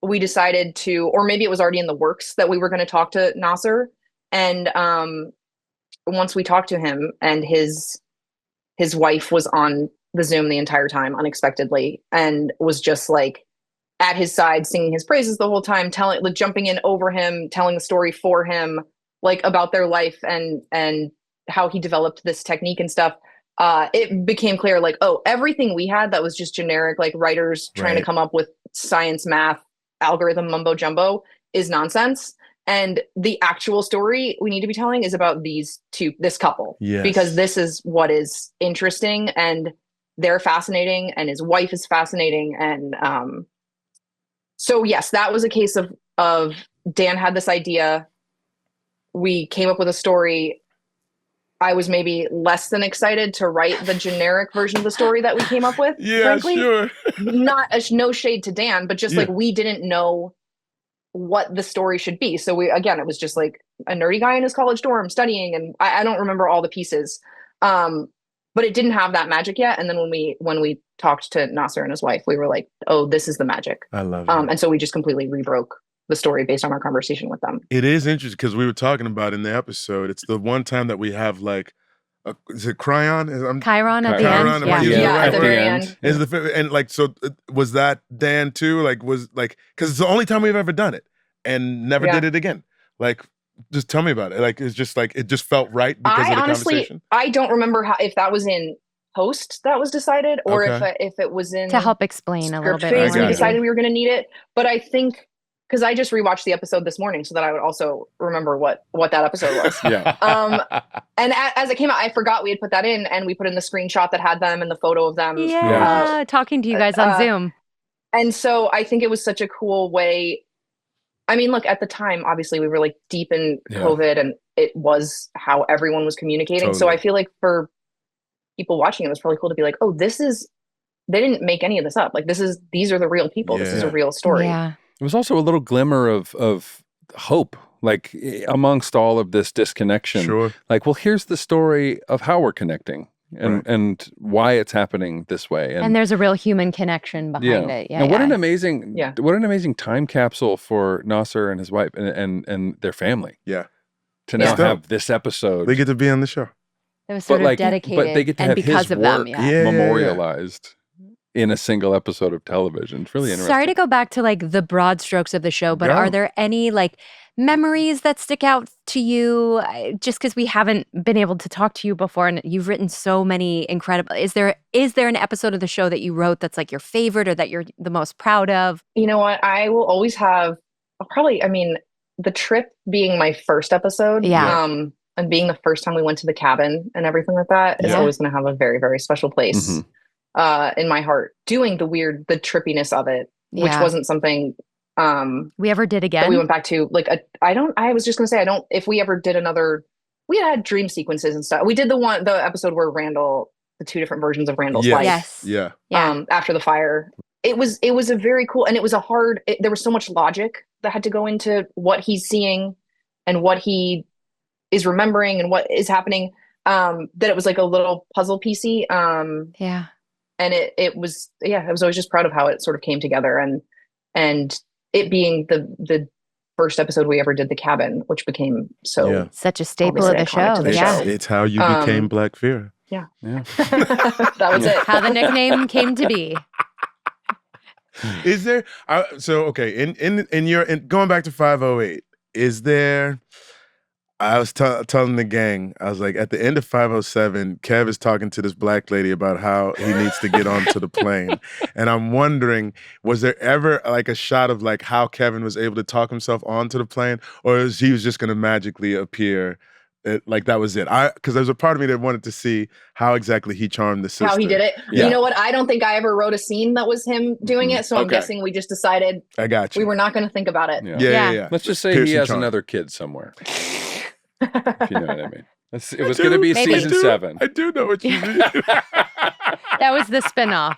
we decided to, or maybe it was already in the works, that we were going to talk to Nasir. And once we talked to him, and his wife was on the Zoom the entire time unexpectedly, and was just like at his side, singing his praises the whole time, jumping in over him, telling the story for him, like about their life and how he developed this technique and stuff. It became clear, like, oh, everything we had that was just generic, like writers trying to come up with science, math, algorithm, mumbo jumbo, is nonsense. And the actual story we need to be telling is about this couple, because this is what is interesting, and they're fascinating, and his wife is fascinating. And So yes, that was a case of Dan had this idea. We came up with a story. I was maybe less than excited to write the generic version of the story that we came up with. Yeah, frankly. sure. No shade to Dan, but just like we didn't know what the story should be. So it was just like a nerdy guy in his college dorm studying, and I don't remember all the pieces. But it didn't have that magic yet. And then when we talked to Nasir and his wife, we were like, oh, this is the magic. I love it. And so we just completely rebroke the story based on our conversation with them. It is interesting because we were talking about in the episode, it's the one time that we have like, is it Chiron? Chiron at the Chiron, end. Yeah, at the very end. Is and like, so was that Dan too? Like, because it's the only time we've ever done it and never did it again. Like, just tell me about it. Like, it's just like, it just felt right because of the conversation. I don't remember if that was in post that was decided or if it was in to help explain a little bit phase more. we decided we were going to need it. But I think, because I just rewatched the episode this morning so that I would also remember what that episode was. And as it came out, I forgot we had put that in, and we put in the screenshot that had them and the photo of them. Talking to you guys on Zoom. And so I think it was such a cool way. I mean, look, at the time, obviously we were like deep in COVID, and it was how everyone was communicating. Totally. So I feel like for people watching, it was probably cool to be like, oh, they didn't make any of this up. Like, these are the real people. This is a real story. Yeah. It was also a little glimmer of hope, like amongst all of this disconnection. Sure. Like, well, here's the story of how we're connecting and why it's happening this way. And there's a real human connection behind it. Yeah. And what an amazing time capsule for Nasir and his wife and their family. Yeah. To now have this episode. They get to be on the show. It was sort of dedicated. But they get to have because his of work them, memorialized in a single episode of television. It's really interesting. Sorry to go back to like the broad strokes of the show, but are there any like memories that stick out to you? Just because we haven't been able to talk to you before, and you've written so many incredible. Is there an episode of the show that you wrote that's like your favorite or that you're the most proud of? You know what? I will always have the trip being my first episode. Yeah. And being the first time we went to the cabin and everything like that is always going to have a very, very special place in my heart. Doing the trippiness of it, which wasn't something we ever did again. That we went back to I was just going to say, if we ever did another, we had dream sequences and stuff. We did the episode where Randall, the two different versions of Randall's life. Yes. Yeah. After the fire. It was a very cool, and it was there was so much logic that had to go into what he's seeing and what he is remembering and what is happening, that it was like a little puzzle piecey. And it was I was always just proud of how it sort of came together, and it being the first episode we ever did, the cabin, which became such a staple of the show. It's how you became Black Vera. Yeah. That was it. How the nickname came to be. Is there in your going back to 508, is there, I was telling the gang, I was like, at the end of 507, Kev is talking to this black lady about how he needs to get onto the plane. And I'm wondering, was there ever like a shot of like how Kevin was able to talk himself onto the plane, or he was just going to magically appear? Like that was it. Because there's a part of me that wanted to see how exactly he charmed the sister. How he did it. Yeah. You know what? I don't think I ever wrote a scene that was him doing it. So I'm guessing we just decided I got you. We were not going to think about it. Yeah. Let's just say he has another kid somewhere. If you know what I mean. It was going to be season 7. I do know what you mean. That was the spinoff.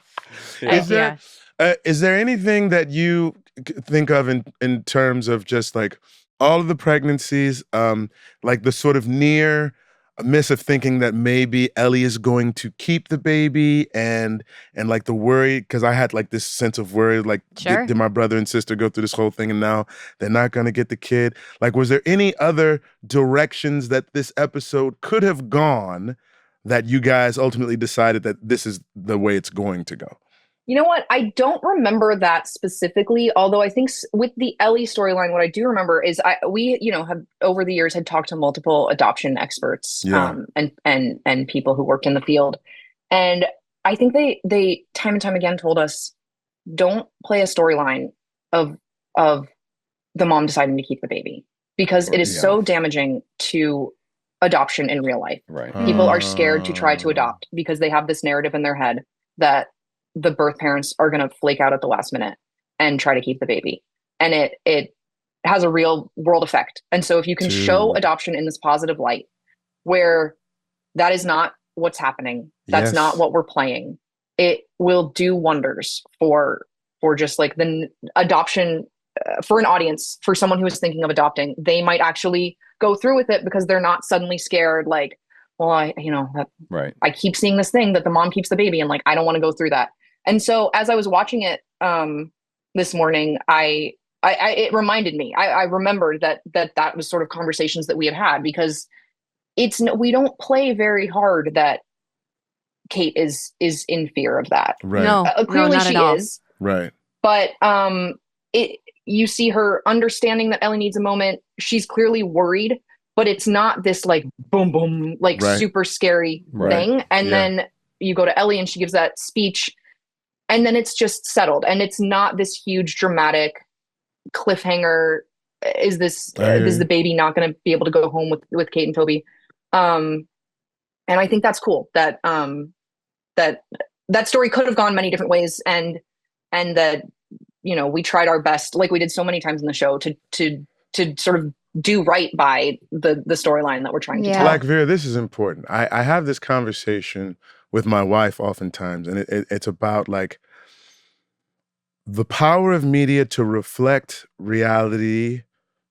Is there anything that you think of in terms of just like all of the pregnancies, like the sort of near miss of thinking that maybe Ellie is going to keep the baby, and like the worry, because I had like this sense of worry, like did my brother and sister go through this whole thing and now they're not going to get the kid? Like, was there any other directions that this episode could have gone that you guys ultimately decided that this is the way it's going to go? You know what? I don't remember that specifically, although I think with the Ellie storyline, what I do remember is we have over the years had talked to multiple adoption experts and people who worked in the field. And I think they time and time again told us, don't play a storyline of the mom deciding to keep the baby, because it is so damaging to adoption in real life. Right. People are scared to try to adopt because they have this narrative in their head that the birth parents are going to flake out at the last minute. and try to keep the baby. And it has a real world effect. And so if you can show adoption in this positive light, where that is not what's happening, that's not what we're playing, it will do wonders for just like the adoption for an audience, for someone who is thinking of adopting. They might actually go through with it because they're not suddenly scared, like, well, I keep seeing this thing that the mom keeps the baby, and like, I don't want to go through that. And so as I was watching it this morning, it reminded me, I remembered that was sort of conversations that we had, because we don't play very hard that Kate is in fear of that. Right. No, clearly not she at all. is. Right. But you see her understanding that Ellie needs a moment. She's clearly worried, but it's not this like boom, boom, like super scary thing. And then you go to Ellie and she gives that speech, and then it's just settled. And it's not this huge dramatic cliffhanger. Is the baby not going to be able to go home with Kate and Toby? And I think that's cool that that story could have gone many different ways, and that, you know, we tried our best, like we did so many times in the show, to sort of do right by the storyline that we're trying to tell. Like, Vera, this is important. I have this conversation with my wife oftentimes, and it's about like the power of media to reflect reality,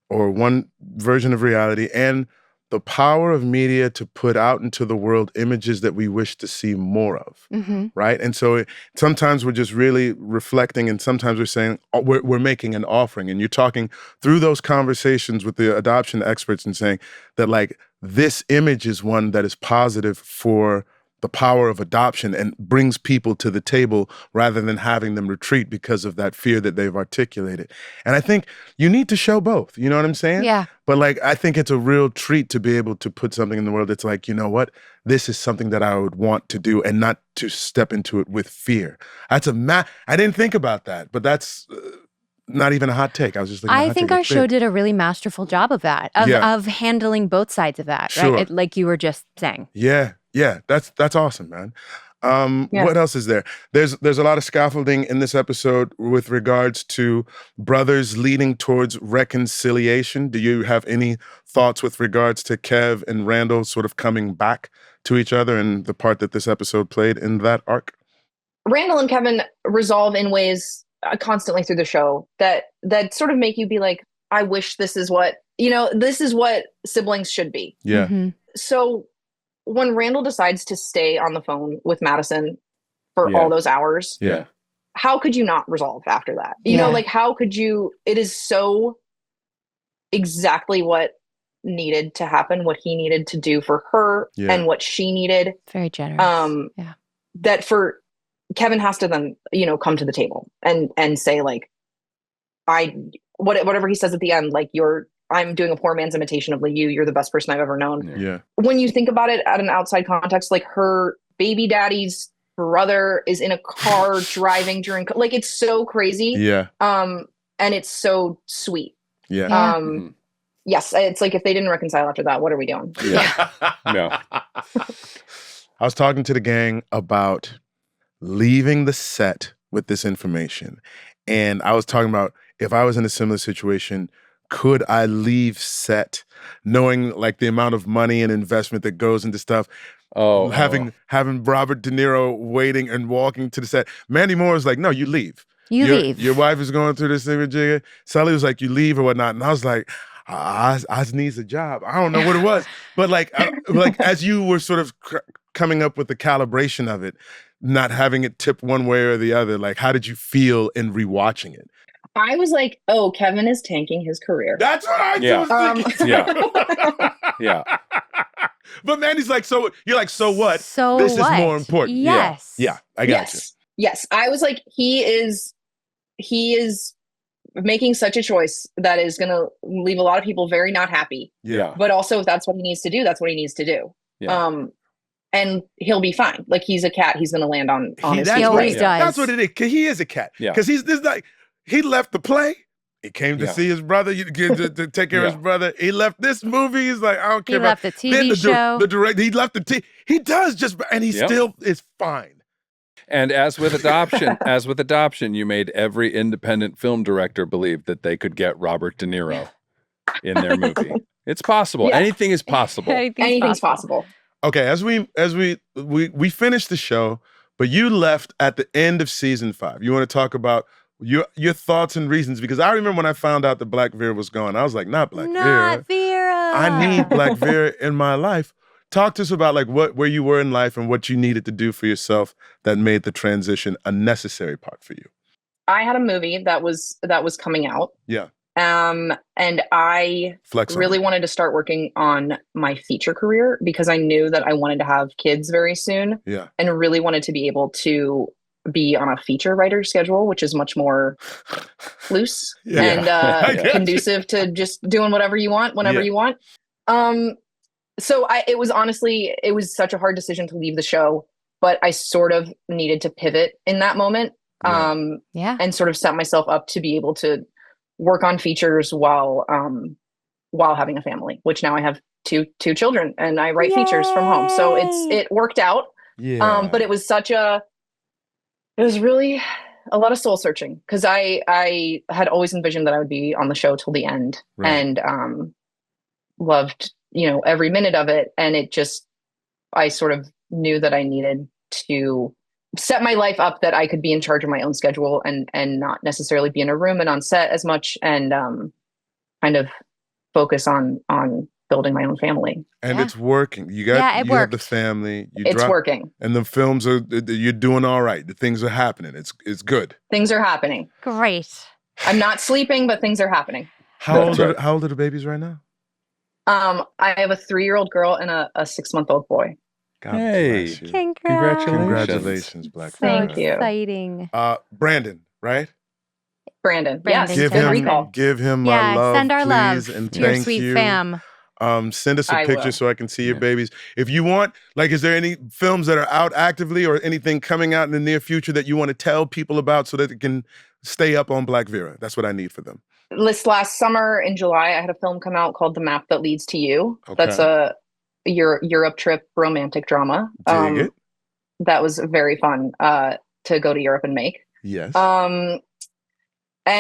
or one version of reality, and the power of media to put out into the world images that we wish to see more of, right? And so sometimes we're just really reflecting, and sometimes we're saying, we're making an offering. And you're talking through those conversations with the adoption experts and saying that, like, this image is one that is positive for the power of adoption and brings people to the table rather than having them retreat because of that fear that they've articulated. And I think you need to show both, you know what I'm saying? Yeah. But like, I think it's a real treat to be able to put something in the world that's like, you know what? This is something that I would want to do, and not to step into it with fear. I didn't think about that, but that's not even a hot take. I was just thinking, I think our show did a really masterful job of that, of handling both sides of that, right? Like you were just saying. Yeah, that's awesome, man. What else is there? There's a lot of scaffolding in this episode with regards to brothers leading towards reconciliation. Do you have any thoughts with regards to Kev and Randall sort of coming back to each other, and the part that this episode played in that arc? Randall and Kevin resolve in ways constantly through the show that sort of make you be like, I wish this is what siblings should be. Yeah. Mm-hmm. So when Randall decides to stay on the phone with Madison for all those hours, how could you not resolve after that? You know, like, how could you? It is so exactly what needed to happen, what he needed to do for her, and what she needed. Very generous. That for Kevin has to then, you know, come to the table and say, like, whatever he says at the end, like, I'm doing a poor man's imitation of like you're the best person I've ever known. Yeah. When you think about it at an outside context, like, her baby daddy's brother is in a car driving during, like, it's so crazy. Yeah. And it's so sweet. Yeah. Yes. It's like, if they didn't reconcile after that, what are we doing? Yeah. No. I was talking to the gang about leaving the set with this information. And I was talking about, if I was in a similar situation, could I leave set knowing like the amount of money and investment that goes into stuff? Having Robert De Niro waiting and walking to the set. Mandy Moore was like, no, you leave. You leave. Your wife is going through this thing with Jigga. Sully was like, you leave or whatnot. And I was like, Oz needs a job. I don't know what it was. But like as you were sort of coming up with the calibration of it, not having it tip one way or the other, like, how did you feel in rewatching it? I was like, oh, Kevin is tanking his career. That's what I was thinking. Yeah. But Mandy's like, so you're like, so what? So this what? is more important. Yes. Yeah, I got you. Yes. I was like, he is making such a choice that is going to leave a lot of people very not happy. Yeah. But also, if that's what he needs to do, that's what he needs to do. Yeah. And he'll be fine. Like, he's a cat. He's going to land on his feet. He always does. That's what it is. Cause he is a cat. Yeah. Because he left the play. He came to see his brother, to take care of his brother. He left this movie. He's like, I don't care. He left the TV show. He left the TV. He does and he still is fine. And as with adoption, you made every independent film director believe that they could get Robert De Niro in their movie. It's possible. Yeah. Anything is possible. Anything's possible. Okay, as we finished the show, but you left at the end of season 5. You want to talk about your thoughts and reasons? Because I remember when I found out that Black Vera was gone, I was like, not Vera. I need Black Vera in my life. Talk to us about like where you were in life and what you needed to do for yourself that made the transition a necessary part for you. I had a movie that was coming out. Yeah. And I really wanted to start working on my feature career because I knew that I wanted to have kids very soon. Yeah. And really wanted to be able to be on a feature writer schedule, which is much more loose and conducive to just doing whatever you want, whenever you want. So it was such a hard decision to leave the show, but I sort of needed to pivot in that moment. And sort of set myself up to be able to work on features while having a family, which now I have two children and I write features from home. So it worked out. Yeah. But it was really a lot of soul searching because I had always envisioned that I would be on the show till the end and loved, every minute of it. And I sort of knew that I needed to set my life up that I could be in charge of my own schedule and not necessarily be in a room and on set as much and kind of focus on building my own family. And it's working. You have the family. It's working. And the films you're doing all right. The things are happening. It's good. Things are happening. Great. I'm not sleeping, but things are happening. How old are the babies right now? I have a 3-year-old girl and a 6-month-old boy. God bless you. Congratulations, Black Vera. Thank you. Exciting. Brandon, right? Brandon. Yes. Give him my love, send our please, love and to your thank sweet you. fam. Send us a picture so I can see your babies. If you want, is there any films that are out actively or anything coming out in the near future that you want to tell people about so that they can stay up on Black Vera? That's what I need for them. This last summer in July, I had a film come out called The Map That Leads to You. Okay. That's a Europe trip romantic drama. Dig it. That was very fun to go to Europe and make. Yes. And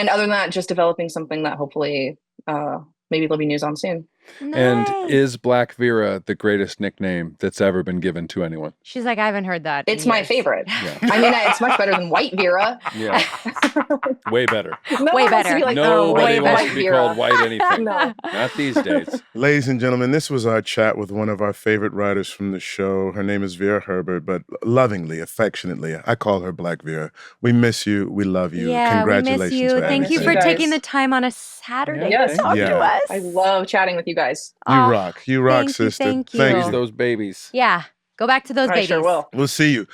other than that, just developing something that hopefully maybe there'll be news on soon. Nice. And is Black Vera the greatest nickname that's ever been given to anyone? She's like, I haven't heard that. It's my favorite. Yeah. I mean, it's much better than White Vera. Yeah. Way better. Way better. Nobody wants to be Vera. called White anything. No. Not these days. Ladies and gentlemen, this was our chat with one of our favorite writers from the show. Her name is Vera Herbert, but lovingly, affectionately, I call her Black Vera. We miss you. We love you. Yeah, congratulations. We miss you. Thank you for taking the time on a Saturday to talk to us. I love chatting with you guys. You rock, sister. Thank you. Thanks those babies. Yeah. Go back to those babies. I sure will. We'll see you.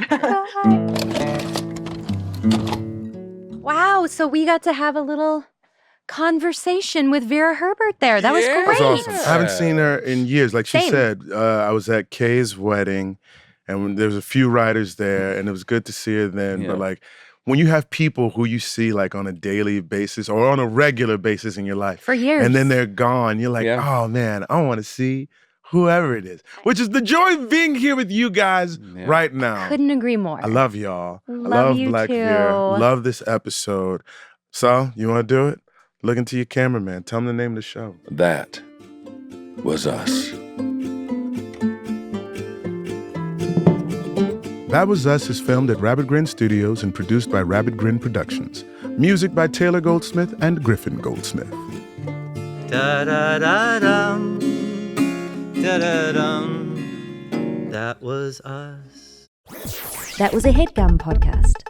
Wow. So we got to have a little conversation with Vera Herbert there. That was great. That was awesome. I haven't seen her in years. Like she said, I was at Kay's wedding and there was a few writers there and it was good to see her then. Yeah. But when you have people who you see on a daily basis or on a regular basis in your life. For years. And then they're gone. You're like, oh man, I want to see whoever it is. Which is the joy of being here with you guys right now. Couldn't agree more. I love y'all. I love you Black too. Vera. Love this episode. So, you want to do it? Look into your cameraman. Tell him the name of the show. That was us. That Was Us is filmed at Rabbit Grin Studios and produced by Rabbit Grin Productions. Music by Taylor Goldsmith and Griffin Goldsmith. Da-da-da-dum, da-da-dum. That was us. That was a HeadGum podcast.